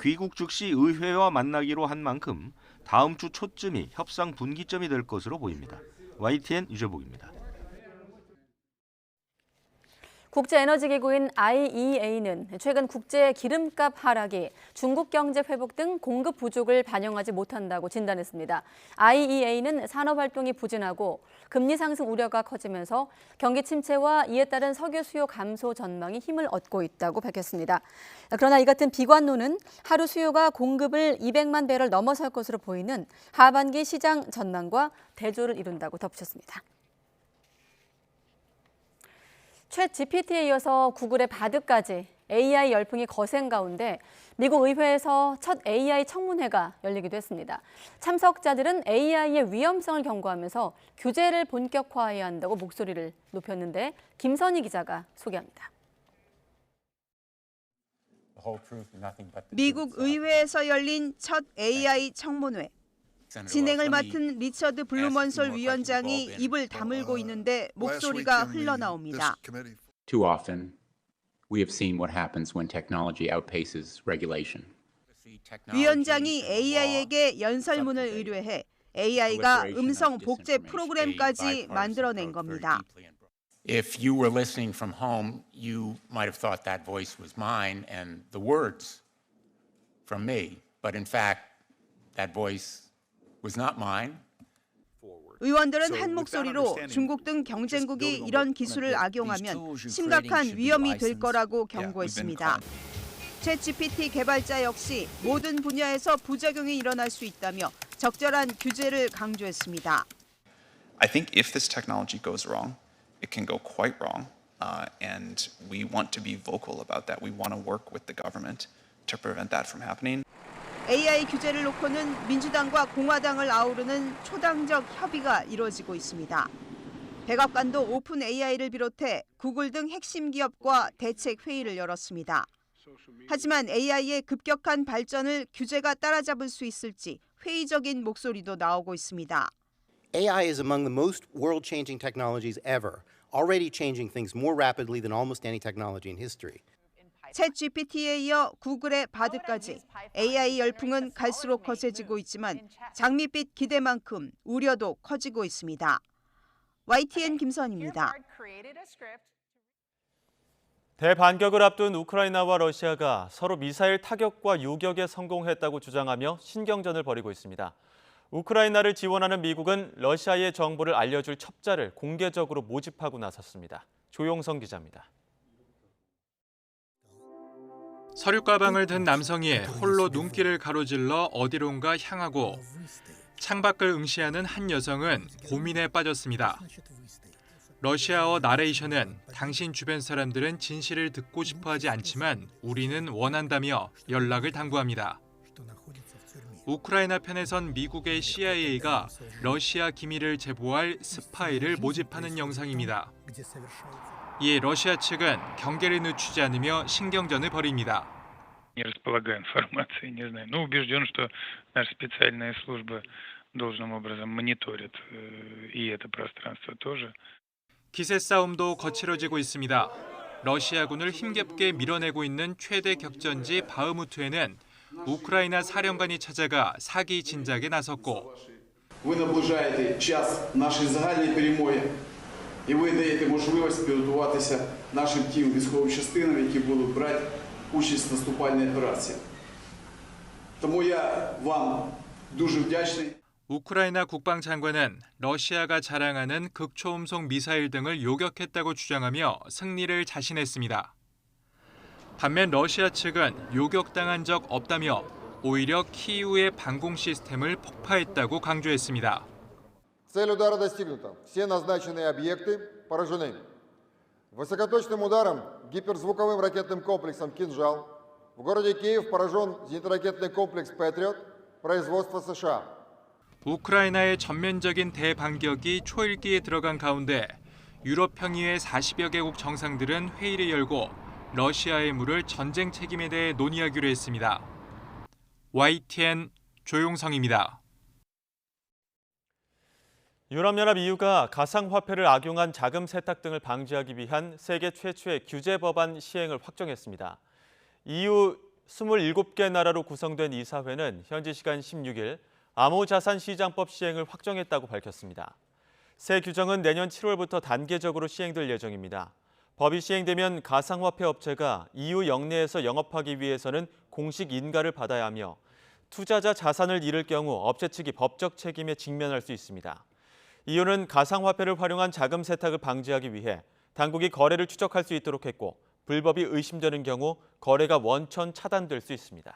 귀국 즉시 의회와 만나기로 한 만큼 다음 주 초쯤이 협상 분기점이 될 것으로 보입니다. YTN 유재복입니다. 국제에너지기구인 IEA는 최근 국제 기름값 하락이 중국 경제 회복 등 공급 부족을 반영하지 못한다고 진단했습니다. IEA는 산업활동이 부진하고 금리 상승 우려가 커지면서 경기 침체와 이에 따른 석유 수요 감소 전망이 힘을 얻고 있다고 밝혔습니다. 그러나 이 같은 비관론은 하루 수요가 공급을 200만 배럴 넘어설 것으로 보이는 하반기 시장 전망과 대조를 이룬다고 덧붙였습니다. 챗 GPT에 이어서 구글의 바드까지 AI 열풍이 거센 가운데 미국 의회에서 첫 AI 청문회가 열리기도 했습니다. 참석자들은 AI의 위험성을 경고하면서 규제를 본격화해야 한다고 목소리를 높였는데 김선희 기자가 소개합니다. 미국 의회에서 열린 첫 AI 청문회. 진행을 맡은 리처드 블루먼솔 위원장이 입을 다물고 있는데 목소리가 흘러나옵니다. Too often, we have seen what happens when technology outpaces regulation. 위원장이 AI에게 연설문을 의뢰해 AI가 음성 복제 프로그램까지 만들어낸 겁니다. If you were listening from home, you might have thought that voice was mine and the words from me, but in fact, that voice was not mine. 의원들은 한 목소리로 중국 등 경쟁국이 이런 기술을 악용하면 심각한 위험이 될 거라고 경고했습니다. 챗 GPT 개발자 역시 모든 분야에서 부작용이 일어날 수 있다며 적절한 규제를 강조했습니다. I think if this technology goes wrong, it can go quite wrong, and we want to be vocal about that. We want to work with the government to prevent that from happening. AI 규제를 놓고는 민주당과 공화당을 아우르는 초당적 협의가 이루어지고 있습니다. 백악관도 오픈 AI를 비롯해 구글 등 핵심 기업과 대책 회의를 열었습니다. 하지만 AI의 급격한 발전을 규제가 따라잡을 수 있을지 회의적인 목소리도 나오고 있습니다. AI is among the most world-changing technologies ever, already changing things more rapidly than almost any technology in history. 챗 GPT에 이어 구글의 바드까지 AI 열풍은 갈수록 거세지고 있지만 장밋빛 기대만큼 우려도 커지고 있습니다. YTN 김선입니다. 대반격을 앞둔 우크라이나와 러시아가 서로 미사일 타격과 요격에 성공했다고 주장하며 신경전을 벌이고 있습니다. 우크라이나를 지원하는 미국은 러시아의 정보를 알려줄 첩자를 공개적으로 모집하고 나섰습니다. 조용성 기자입니다. 서류 가방을 든 남성이 홀로 눈길을 가로질러 어디론가 향하고 창밖을 응시하는 한 여성은 고민에 빠졌습니다. 러시아어 나레이션은 당신 주변 사람들은 진실을 듣고 싶어하지 않지만 우리는 원한다며 연락을 당부합니다. 우크라이나 편에선 미국의 CIA가 러시아 기밀을 제보할 스파이를 모집하는 영상입니다. 이에 러시아 측은 경계를 늦추지 않으며 신경전을 벌입니다. Не располагаю информацией, не знаю. Но убежден, что наши специальные службы должным образом мониторят и это пространство тоже. 기세 싸움도 거칠어지고 있습니다. 러시아군을 힘겹게 밀어내고 있는 최대 격전지 바흐무트에는 우크라이나 사령관이 찾아가 사기 진작에 나섰고 Ви наближаєте час нашої загальної перемоги і ви даєте можливість підготуватися нашим тим військовим частинам, які будуть брати участь в наступальній операції. Тому я вам дуже вдячний. 우크라이나 국방장관은 러시아가 자랑하는 극초음속 미사일 등을 요격했다고 주장하며 승리를 자신했습니다. 반면 러시아 측은 요격당한 적 없다며 오히려 키이우의 방공 시스템을 폭파했다고 강조했습니다. Цель удара достигнута. Все назначенные объекты поражены. Высокоточным ударом гиперзвуковым ракетным комплексом «Кинжал» в городе Киев поражен зенитно-ракетный комплекс «Патриот» производства США. 우크라이나의 전면적인 대반격이 초읽기에 들어간 가운데 유럽 평의회 40여 개국 정상들은 회의를 열고 러시아에 물을 전쟁 책임에 대해 논의하기로 했습니다. YTN 조용성입니다. 유럽연합 EU가 가상화폐를 악용한 자금 세탁 등을 방지하기 위한 세계 최초의 규제 법안 시행을 확정했습니다. EU 27개 나라로 구성된 이사회는 현지 시간 16일 암호자산시장법 시행을 확정했다고 밝혔습니다. 새 규정은 내년 7월부터 단계적으로 시행될 예정입니다. 법이 시행되면 가상화폐 업체가 EU 영내에서 영업하기 위해서는 공식 인가를 받아야 하며 투자자 자산을 잃을 경우 업체 측이 법적 책임에 직면할 수 있습니다. EU는 가상화폐를 활용한 자금 세탁을 방지하기 위해 당국이 거래를 추적할 수 있도록 했고 불법이 의심되는 경우 거래가 원천 차단될 수 있습니다.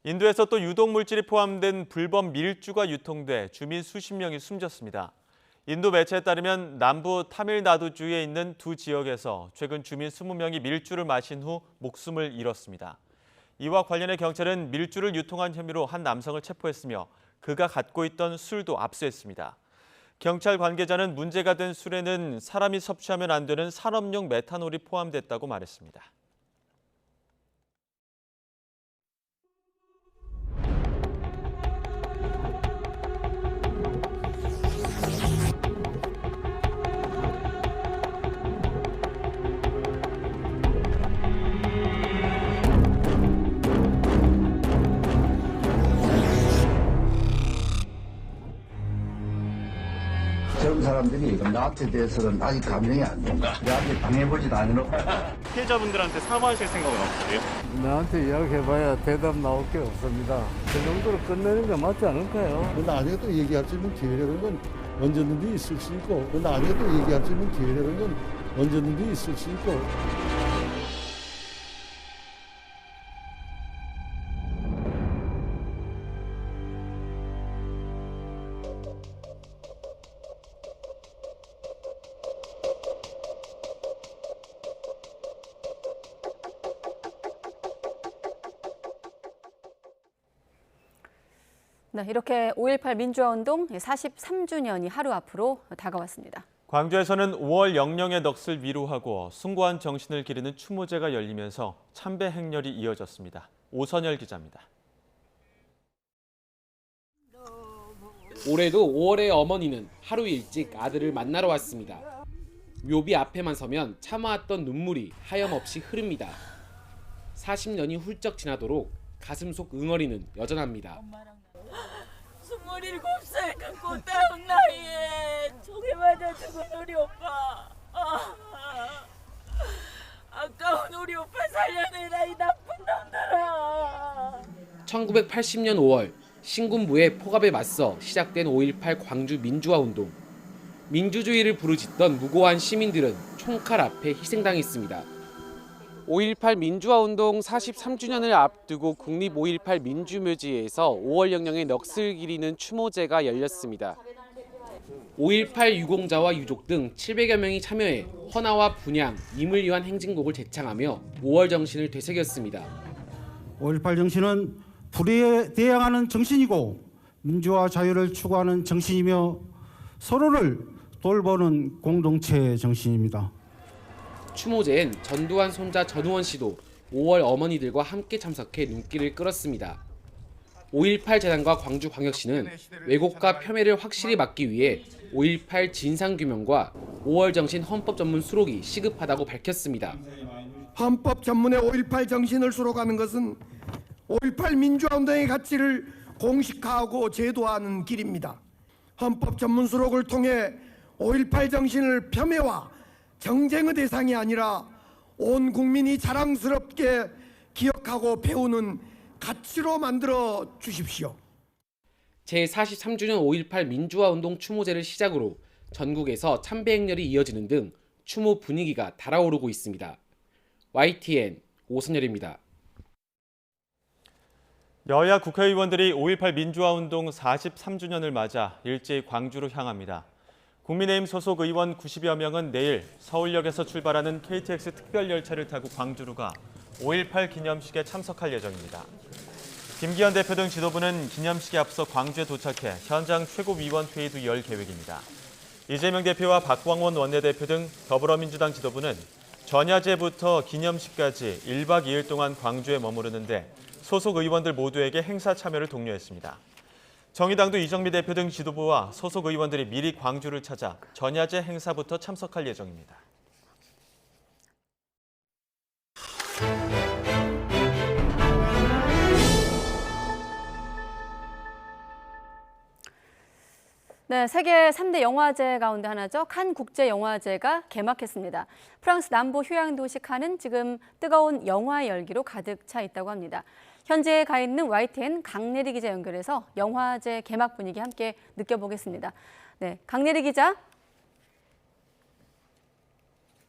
인도에서 또 유독물질이 포함된 불법 밀주가 유통돼 주민 수십 명이 숨졌습니다. 인도 매체에 따르면 남부 타밀나두주에 있는 두 지역에서 최근 주민 20명이 밀주를 마신 후 목숨을 잃었습니다. 이와 관련해 경찰은 밀주를 유통한 혐의로 한 남성을 체포했으며 그가 갖고 있던 술도 압수했습니다. 경찰 관계자는 문제가 된 술에는 사람이 섭취하면 안 되는 산업용 메탄올이 포함됐다고 말했습니다. 젊은 사람들이 나한테 대해서는 아직 감정이 안 된다. 나한테 당해보지도 않은 피해자분들한테 사과하실 생각은 없으세요? 나한테 이야기해봐야 대답 나올 게 없습니다. 그 정도로 끝내는 게 맞지 않을까요? 나중에 또 얘기할 수 있는 기회라는 건 언제든지 있을 수 있고 나중에 또 얘기할 수 있는 기회라는 건 언제든지 있을 수 있고 네, 이렇게 5.18 민주화운동 43주년이 하루 앞으로 다가왔습니다. 광주에서는 5월 영령의 넋을 위로하고 숭고한 정신을 기리는 추모제가 열리면서 참배 행렬이 이어졌습니다. 오선열 기자입니다. 올해도 5월의 어머니는 하루 일찍 아들을 만나러 왔습니다. 묘비 앞에만 서면 참아왔던 눈물이 하염없이 흐릅니다. 40년이 훌쩍 지나도록 가슴 속 응어리는 여전합니다. 27살 그 꽃다운 나이에 총에 맞아 죽은 우리 오빠. 아까운 우리 오빠 살려내라 이 나쁜 놈들아. 1980년 5월 신군부의 포갑에 맞서 시작된 5.18 광주 민주화 운동. 민주주의를 부르짖던 무고한 시민들은 총칼 앞에 희생당했습니다. 5.18 민주화 운동 43주년을 앞두고 국립 5.18 민주묘지에서 5월 영령의 넋을 기리는 추모제가 열렸습니다. 5.18 유공자와 유족 등 700여 명이 참여해 헌화와 분향, 임을 위한 행진곡을 제창하며 5월 정신을 되새겼습니다. 5.18 정신은 불의에 대항하는 정신이고 민주화 자유를 추구하는 정신이며 서로를 돌보는 공동체의 정신입니다. 추모제엔 전두환 손자 전우원 씨도 5월 어머니들과 함께 참석해 눈길을 끌었습니다. 5.18 재단과 광주광역시는 왜곡과 폄훼를 확실히 막기 위해 5.18 진상규명과 5월 정신 헌법 전문 수록이 시급하다고 밝혔습니다. 헌법 전문의 5.18 정신을 수록하는 것은 5.18 민주화운동의 가치를 공식화하고 제도화하는 길입니다. 헌법 전문 수록을 통해 5.18 정신을 폄훼와 정쟁의 대상이 아니라 온 국민이 자랑스럽게 기억하고 배우는 가치로 만들어 주십시오. 제43주년 5.18 민주화운동 추모제를 시작으로 전국에서 참배 행렬이 이어지는 등 추모 분위기가 달아오르고 있습니다. YTN 오선열입니다. 여야 국회의원들이 5.18 민주화운동 43주년을 맞아 일제히 광주로 향합니다. 국민의힘 소속 의원 90여 명은 내일 서울역에서 출발하는 KTX 특별열차를 타고 광주로 가 5.18 기념식에 참석할 예정입니다. 김기현 대표 등 지도부는 기념식에 앞서 광주에 도착해 현장 최고위원회의도 열 계획입니다. 이재명 대표와 박광원 원내대표 등 더불어민주당 지도부는 전야제부터 기념식까지 1박 2일 동안 광주에 머무르는데 소속 의원들 모두에게 행사 참여를 독려했습니다. 정의당도 이정미 대표 등 지도부와 소속 의원들이 미리 광주를 찾아 전야제 행사부터 참석할 예정입니다. 네, 세계 3대 영화제 가운데 하나죠. 칸 국제영화제가 개막했습니다. 프랑스 남부 휴양 도시 칸은 지금 뜨거운 영화 열기로 가득 차 있다고 합니다. 현지에 가 있는 YTN 강내리 기자 연결해서 영화제 개막 분위기 함께 느껴보겠습니다. 네, 강내리 기자.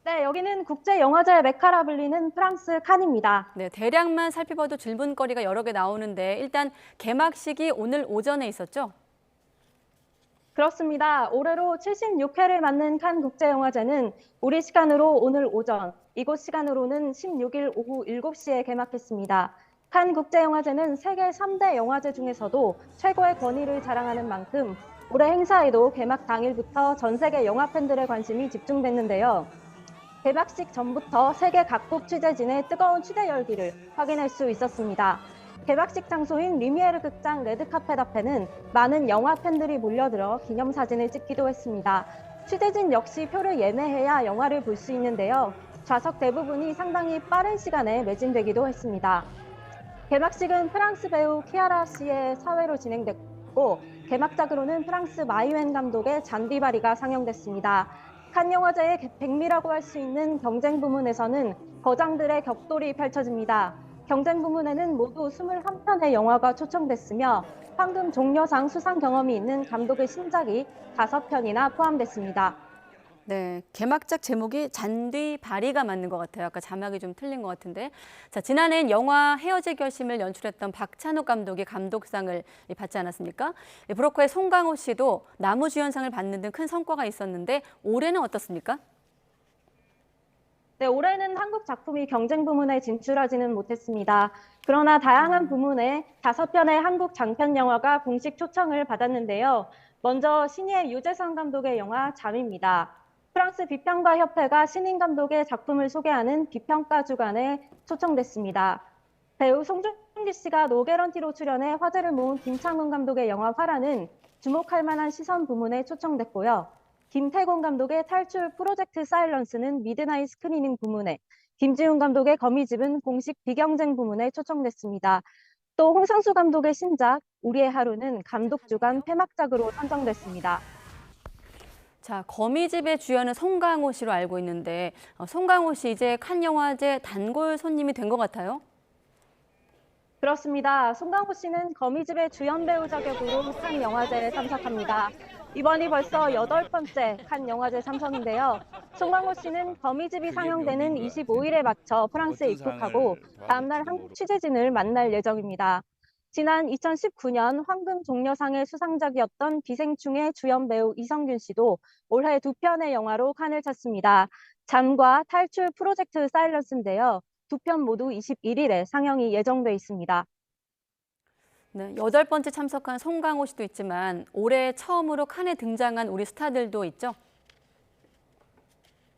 네, 여기는 국제영화제의 메카라 불리는 프랑스 칸입니다. 네, 대략만 살펴봐도 질문거리가 여러 개 나오는데 일단 개막식이 오늘 오전에 있었죠? 그렇습니다. 올해로 76회를 맞는 칸 국제영화제는 우리 시간으로 오늘 오전, 이곳 시간으로는 16일 오후 7시에 개막했습니다. 칸 국제영화제는 세계 3대 영화제 중에서도 최고의 권위를 자랑하는 만큼 올해 행사에도 개막 당일부터 전 세계 영화 팬들의 관심이 집중됐는데요. 개막식 전부터 세계 각국 취재진의 뜨거운 취재 열기를 확인할 수 있었습니다. 개막식 장소인 리미에르 극장 레드카펫 앞에는 많은 영화 팬들이 몰려들어 기념사진을 찍기도 했습니다. 취재진 역시 표를 예매해야 영화를 볼 수 있는데요. 좌석 대부분이 상당히 빠른 시간에 매진되기도 했습니다. 개막식은 프랑스 배우 키아라 씨의 사회로 진행됐고 개막작으로는 프랑스 마이웬 감독의 잔디바리가 상영됐습니다. 칸 영화제의 백미라고 할 수 있는 경쟁 부문에서는 거장들의 격돌이 펼쳐집니다. 경쟁 부문에는 모두 21편의 영화가 초청됐으며 황금 종려상 수상 경험이 있는 감독의 신작이 5편이나 포함됐습니다. 네, 개막작 제목이 잔디바리가 맞는 것 같아요. 아까 자막이 좀 틀린 것 같은데. 자, 지난해엔 영화 헤어질 결심을 연출했던 박찬욱 감독이 감독상을 받지 않았습니까? 브로커의 송강호 씨도 나무주연상을 받는 등 큰 성과가 있었는데 올해는 어떻습니까? 네, 올해는 한국 작품이 경쟁 부문에 진출하지는 못했습니다. 그러나 다양한 부문에 5편의 한국 장편 영화가 공식 초청을 받았는데요. 먼저 신예 유재상 감독의 영화 잠입니다. 프랑스 비평가 협회가 신인 감독의 작품을 소개하는 비평가 주간에 초청됐습니다. 배우 송중기 씨가 노게런티로 출연해 화제를 모은 김창훈 감독의 영화 화라는 주목할 만한 시선 부문에 초청됐고요. 김태곤 감독의 탈출 프로젝트 사일런스는 미드나잇 스크리닝 부문에, 김지훈 감독의 거미집은 공식 비경쟁 부문에 초청됐습니다. 또 홍상수 감독의 신작 우리의 하루는 감독 주간 폐막작으로 선정됐습니다. 자, 거미집의 주연은 송강호 씨로 알고 있는데 송강호 씨 이제 칸 영화제 단골 손님이 된 것 같아요. 그렇습니다. 송강호 씨는 거미집의 주연 배우 자격으로 칸 영화제에 참석합니다. 이번이 벌써 8번째 칸 영화제 참석인데요. 송강호 씨는 거미집이 상영되는 25일에 맞춰 프랑스에 입국하고 다음 날 한국 취재진을 만날 예정입니다. 지난 2019년 황금종려상의 수상작이었던 기생충의 주연 배우 이성균 씨도 올해 2편의 영화로 칸을 찼습니다. 잠과 탈출 프로젝트 사일런스인데요. 2편 모두 21일에 상영이 예정돼 있습니다. 네, 8번째 참석한 송강호 씨도 있지만 올해 처음으로 칸에 등장한 우리 스타들도 있죠?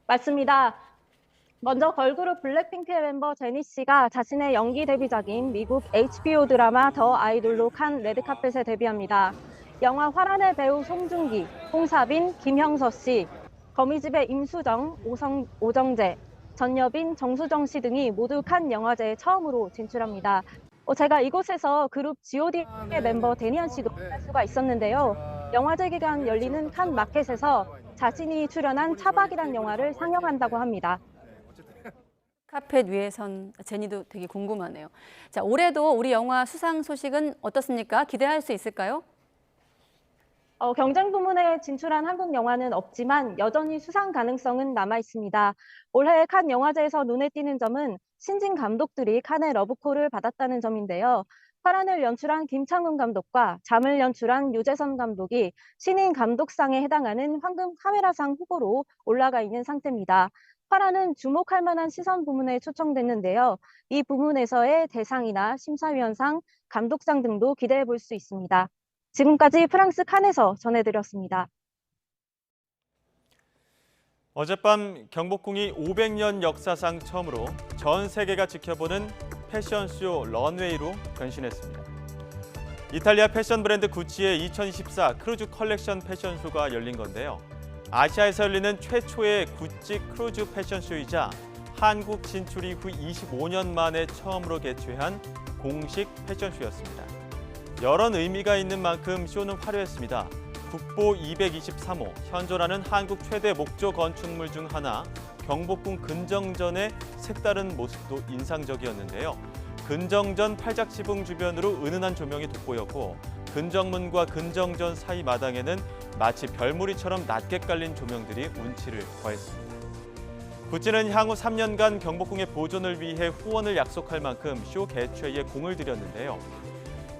맞습니다. 먼저 걸그룹 블랙핑크의 멤버 제니 씨가 자신의 연기 데뷔작인 미국 HBO 드라마 더 아이돌로 칸 레드카펫에 데뷔합니다. 영화 화란의 배우 송중기, 홍사빈, 김형서 씨, 거미집의 임수정, 오정재, 전여빈, 정수정 씨 등이 모두 칸 영화제에 처음으로 진출합니다. 제가 이곳에서 그룹 G.O.D의 멤버 데니안 씨도 할 수가 있었는데요. 영화제 기간 열리는 칸 마켓에서 자신이 출연한 차박이란 영화를 상영한다고 합니다. 카펫 위에선 제니도 되게 궁금하네요. 자, 올해도 우리 영화 수상 소식은 어떻습니까? 기대할 수 있을까요? 경쟁 부문에 진출한 한국 영화는 없지만 여전히 수상 가능성은 남아 있습니다. 올해 칸 영화제에서 눈에 띄는 점은 신진 감독들이 칸의 러브콜을 받았다는 점인데요. 화란을 연출한 김창훈 감독과 잠을 연출한 유재선 감독이 신인 감독상에 해당하는 황금 카메라상 후보로 올라가 있는 상태입니다. 화란은 주목할 만한 시선 부문에 초청됐는데요. 이 부문에서의 대상이나 심사위원상, 감독상 등도 기대해 볼 수 있습니다. 지금까지 프랑스 칸에서 전해드렸습니다. 어젯밤 경복궁이 500년 역사상 처음으로 전 세계가 지켜보는 패션쇼 런웨이로 변신했습니다. 이탈리아 패션 브랜드 구찌의 2024 크루즈 컬렉션 패션쇼가 열린 건데요. 아시아에서 열리는 최초의 구찌 크루즈 패션쇼이자 한국 진출 이후 25년 만에 처음으로 개최한 공식 패션쇼였습니다. 여러 의미가 있는 만큼 쇼는 화려했습니다. 국보 223호, 현존하는 한국 최대 목조 건축물 중 하나, 경복궁 근정전의 색다른 모습도 인상적이었는데요. 근정전 팔작지붕 주변으로 은은한 조명이 돋보였고 근정문과 근정전 사이 마당에는 마치 별무리처럼 낮게 깔린 조명들이 운치를 더했습니다. 구찌는 향후 3년간 경복궁의 보존을 위해 후원을 약속할 만큼 쇼 개최에 공을 들였는데요.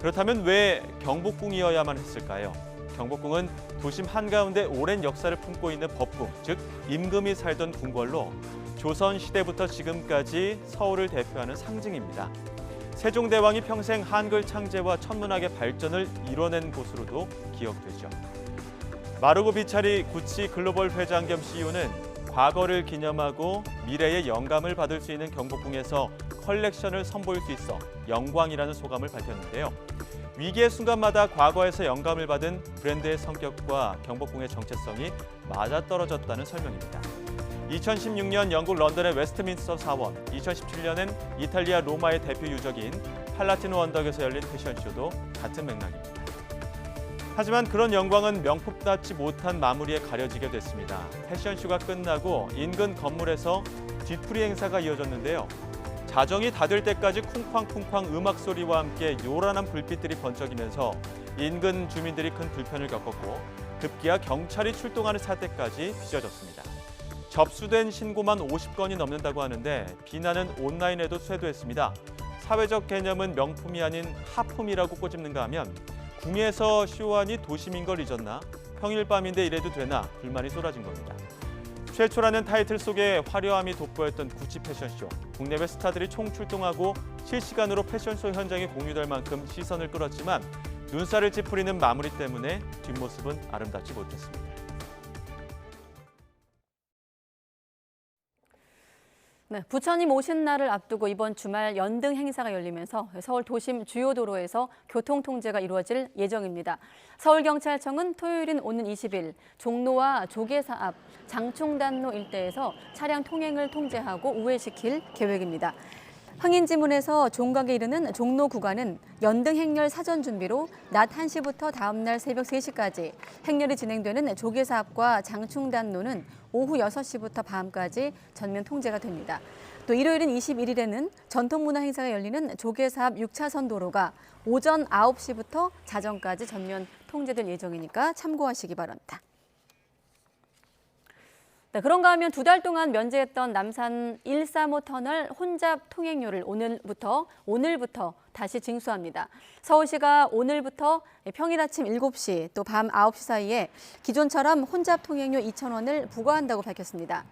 그렇다면 왜 경복궁이어야만 했을까요? 경복궁은 도심 한가운데 오랜 역사를 품고 있는 법궁, 즉 임금이 살던 궁궐로 조선시대부터 지금까지 서울을 대표하는 상징입니다. 세종대왕이 평생 한글 창제와 천문학의 발전을 이뤄낸 곳으로도 기억되죠. 마르고 비차리 구찌 글로벌 회장 겸 CEO는 과거를 기념하고 미래의 영감을 받을 수 있는 경복궁에서 컬렉션을 선보일 수 있어 영광이라는 소감을 밝혔는데요. 위기의 순간마다 과거에서 영감을 받은 브랜드의 성격과 경복궁의 정체성이 맞아떨어졌다는 설명입니다. 2016년 영국 런던의 웨스트민스터 사원, 2017년엔 이탈리아 로마의 대표 유적인 팔라티노 언덕에서 열린 패션쇼도 같은 맥락입니다. 하지만 그런 영광은 명품답지 못한 마무리에 가려지게 됐습니다. 패션쇼가 끝나고 인근 건물에서 뒤풀이 행사가 이어졌는데요. 자정이 닫을 때까지 쿵쾅쿵쾅 음악 소리와 함께 요란한 불빛들이 번쩍이면서 인근 주민들이 큰 불편을 겪었고 급기야 경찰이 출동하는 사태까지 빚어졌습니다. 접수된 신고만 50건이 넘는다고 하는데 비난은 온라인에도 쇄도했습니다. 사회적 개념은 명품이 아닌 하품이라고 꼬집는가 하면 궁에서 쇼하니 도심인 걸 잊었나? 평일 밤인데 이래도 되나? 불만이 쏟아진 겁니다. 최초라는 타이틀 속에 화려함이 돋보였던 구찌 패션쇼. 국내외 스타들이 총출동하고 실시간으로 패션쇼 현장에 공유될 만큼 시선을 끌었지만 눈살을 찌푸리는 마무리 때문에 뒷모습은 아름답지 못했습니다. 네, 부처님 오신 날을 앞두고 이번 주말 연등 행사가 열리면서 서울 도심 주요 도로에서 교통 통제가 이루어질 예정입니다. 서울경찰청은 토요일인 오는 20일 종로와 조계사 앞 장충단로 일대에서 차량 통행을 통제하고 우회시킬 계획입니다. 황인지문에서 종각에 이르는 종로 구간은 연등 행렬 사전 준비로 낮 1시부터 다음 날 새벽 3시까지, 행렬이 진행되는 조계사 앞과 장충단로는 오후 6시부터 밤까지 전면 통제가 됩니다. 또 일요일인 21일에는 전통문화 행사가 열리는 조계사 앞 6차선 도로가 오전 9시부터 자정까지 전면 통제될 예정이니까 참고하시기 바랍니다. 네, 그런가 하면 2달 동안 면제했던 남산 135 터널 혼잡 통행료를 오늘부터 다시 징수합니다. 서울시가 오늘부터 평일 아침 7시 또 밤 9시 사이에 기존처럼 혼잡 통행료 2,000원을 부과한다고 밝혔습니다.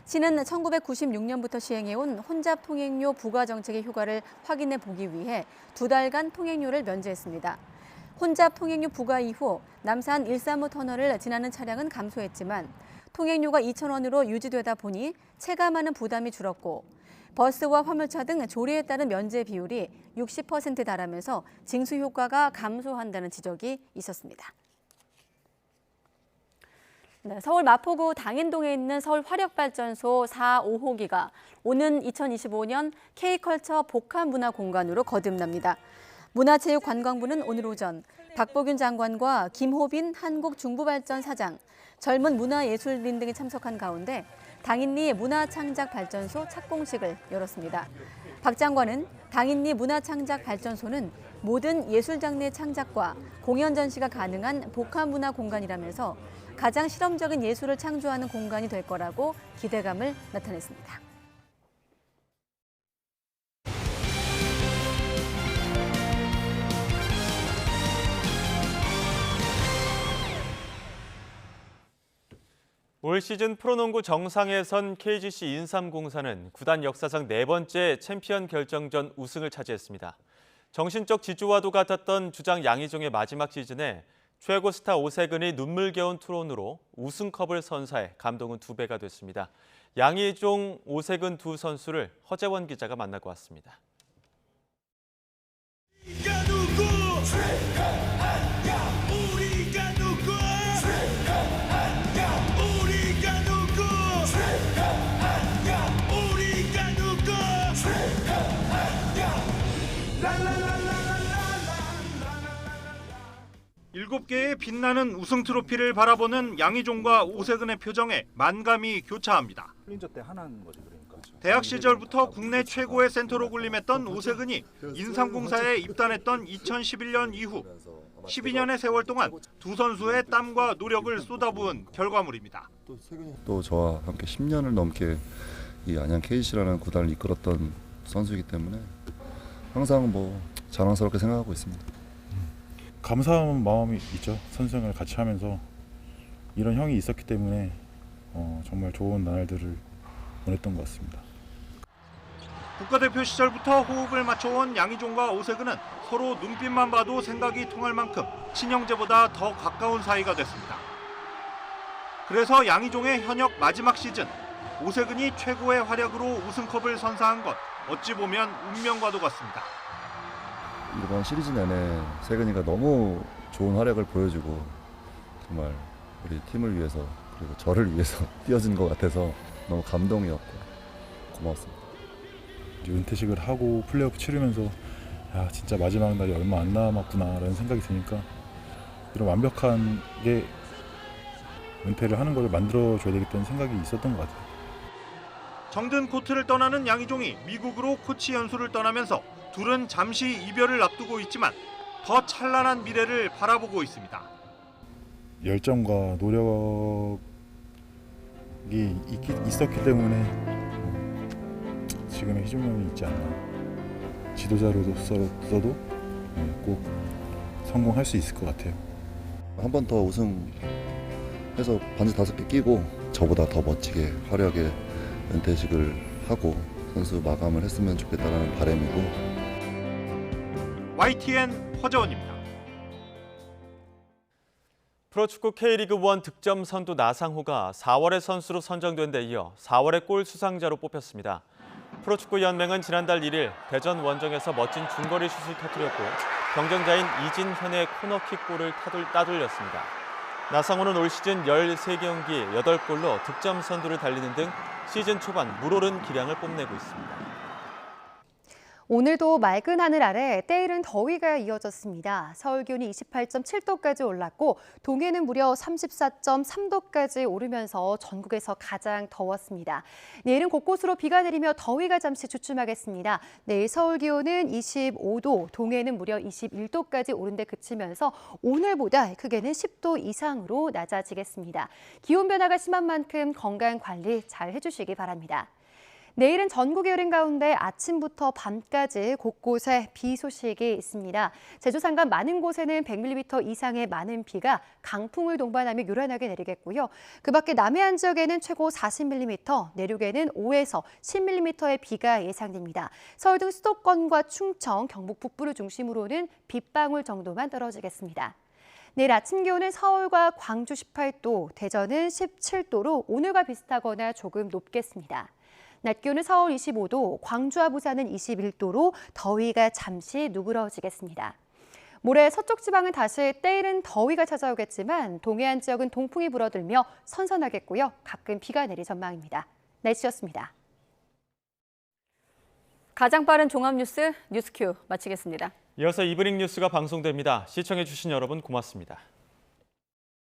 시는 1996년부터 시행해온 혼잡 통행료 부과 정책의 효과를 확인해 보기 위해 2달간 통행료를 면제했습니다. 혼잡 통행료 부과 이후 남산 135 터널을 지나는 차량은 감소했지만 통행료가 2,000원으로 유지되다 보니 체감하는 부담이 줄었고 버스와 화물차 등 조리에 따른 면제 비율이 60%에 달하면서 징수 효과가 감소한다는 지적이 있었습니다. 네, 서울 마포구 당인동에 있는 서울화력발전소 4, 5호기가 오는 2025년 K컬처 복합문화공간으로 거듭납니다. 문화체육관광부는 오늘 오전 박보균 장관과 김호빈 한국중부발전 사장, 젊은 문화예술인 등이 참석한 가운데 당인리 문화창작발전소 착공식을 열었습니다. 박 장관은 당인리 문화창작발전소는 모든 예술장르 창작과 공연 전시가 가능한 복합문화 공간이라면서 가장 실험적인 예술을 창조하는 공간이 될 거라고 기대감을 나타냈습니다. 올 시즌 프로농구 정상에 선 KGC 인삼공사는 구단 역사상 4번째 챔피언 결정전 우승을 차지했습니다. 정신적 지주와도 같았던 주장 양희종의 마지막 시즌에 최고 스타 오세근이 눈물겨운 투혼으로 우승컵을 선사해 감동은 2배가 됐습니다. 양희종, 오세근 두 선수를 허재원 기자가 만나고 왔습니다. 일곱 개의 빛나는 우승 트로피를 바라보는 양희종과 오세근의 표정에 만감이 교차합니다. 대학 시절부터 국내 최고의 센터로 군림했던 오세근이 인삼공사에 입단했던 2011년 이후 12년의 세월 동안 두 선수의 땀과 노력을 쏟아부은 결과물입니다. 또 저와 함께 10년을 넘게 이 안양 KGC라는 구단을 이끌었던 선수이기 때문에 항상 자랑스럽게 생각하고 있습니다. 감사한 마음이 있죠. 선수생활 같이 하면서 이런 형이 있었기 때문에 정말 좋은 날들을 보냈던 것 같습니다. 국가대표 시절부터 호흡을 맞춰온 양희종과 오세근은 서로 눈빛만 봐도 생각이 통할 만큼 친형제보다 더 가까운 사이가 됐습니다. 그래서 양희종의 현역 마지막 시즌, 오세근이 최고의 활약으로 우승컵을 선사한 것 어찌 보면 운명과도 같습니다. 이번 시리즈 내내 세근이가 너무 좋은 활약을 보여주고 정말 우리 팀을 위해서 그리고 저를 위해서 뛰어준 것 같아서 너무 감동이었고 고마웠습니다. 은퇴식을 하고 플레이오프 치르면서 야 진짜 마지막 날이 얼마 안 남았구나라는 생각이 드니까 이런 완벽하게 은퇴를 하는 걸 만들어줘야 되겠다는 생각이 있었던 것 같아요. 정든 코트를 떠나는 양희종이 미국으로 코치 연수를 떠나면서 둘은 잠시 이별을 앞두고 있지만 더 찬란한 미래를 바라보고 있습니다. 열정과 노력이 있었기 때문에 지금의 희종형이 있지 않나. 지도자로서도 꼭 성공할 수 있을 것 같아요. 한 번 더 우승해서 반지 5개 끼고 저보다 더 멋지게 화려하게 은퇴식을 하고 선수 마감을 했으면 좋겠다는 바람이고. YTN 허재원입니다. 프로축구 K리그1 득점 선두 나상호가 4월의 선수로 선정된 데 이어 4월의 골 수상자로 뽑혔습니다. 프로축구연맹은 지난달 1일 대전 원정에서 멋진 중거리 슛을 터뜨렸고 경쟁자인 이진현의 코너킥 골을 따돌렸습니다. 나상호는 올 시즌 13경기 8골로 득점 선두를 달리는 등 시즌 초반 물오른 기량을 뽐내고 있습니다. 오늘도 맑은 하늘 아래 때이른 더위가 이어졌습니다. 서울 기온이 28.7도까지 올랐고 동해는 무려 34.3도까지 오르면서 전국에서 가장 더웠습니다. 내일은 곳곳으로 비가 내리며 더위가 잠시 주춤하겠습니다. 내일 서울 기온은 25도, 동해는 무려 21도까지 오른 데 그치면서 오늘보다 크게는 10도 이상으로 낮아지겠습니다. 기온 변화가 심한 만큼 건강 관리 잘 해주시기 바랍니다. 내일은 전국이 흐린 가운데 아침부터 밤까지 곳곳에 비 소식이 있습니다. 제주 산간 많은 곳에는 100mm 이상의 많은 비가 강풍을 동반하며 요란하게 내리겠고요. 그 밖에 남해안 지역에는 최고 40mm, 내륙에는 5에서 10mm의 비가 예상됩니다. 서울 등 수도권과 충청, 경북 북부를 중심으로는 빗방울 정도만 떨어지겠습니다. 내일 아침 기온은 서울과 광주 18도, 대전은 17도로 오늘과 비슷하거나 조금 높겠습니다. 낮 기온은 서울 25도, 광주와 부산은 21도로 더위가 잠시 누그러지겠습니다. 모레 서쪽 지방은 다시 때이른 더위가 찾아오겠지만 동해안 지역은 동풍이 불어들며 선선하겠고요. 가끔 비가 내릴 전망입니다. 날씨였습니다. 가장 빠른 종합뉴스 뉴스큐 마치겠습니다. 이어서 이브닝 뉴스가 방송됩니다. 시청해주신 여러분 고맙습니다.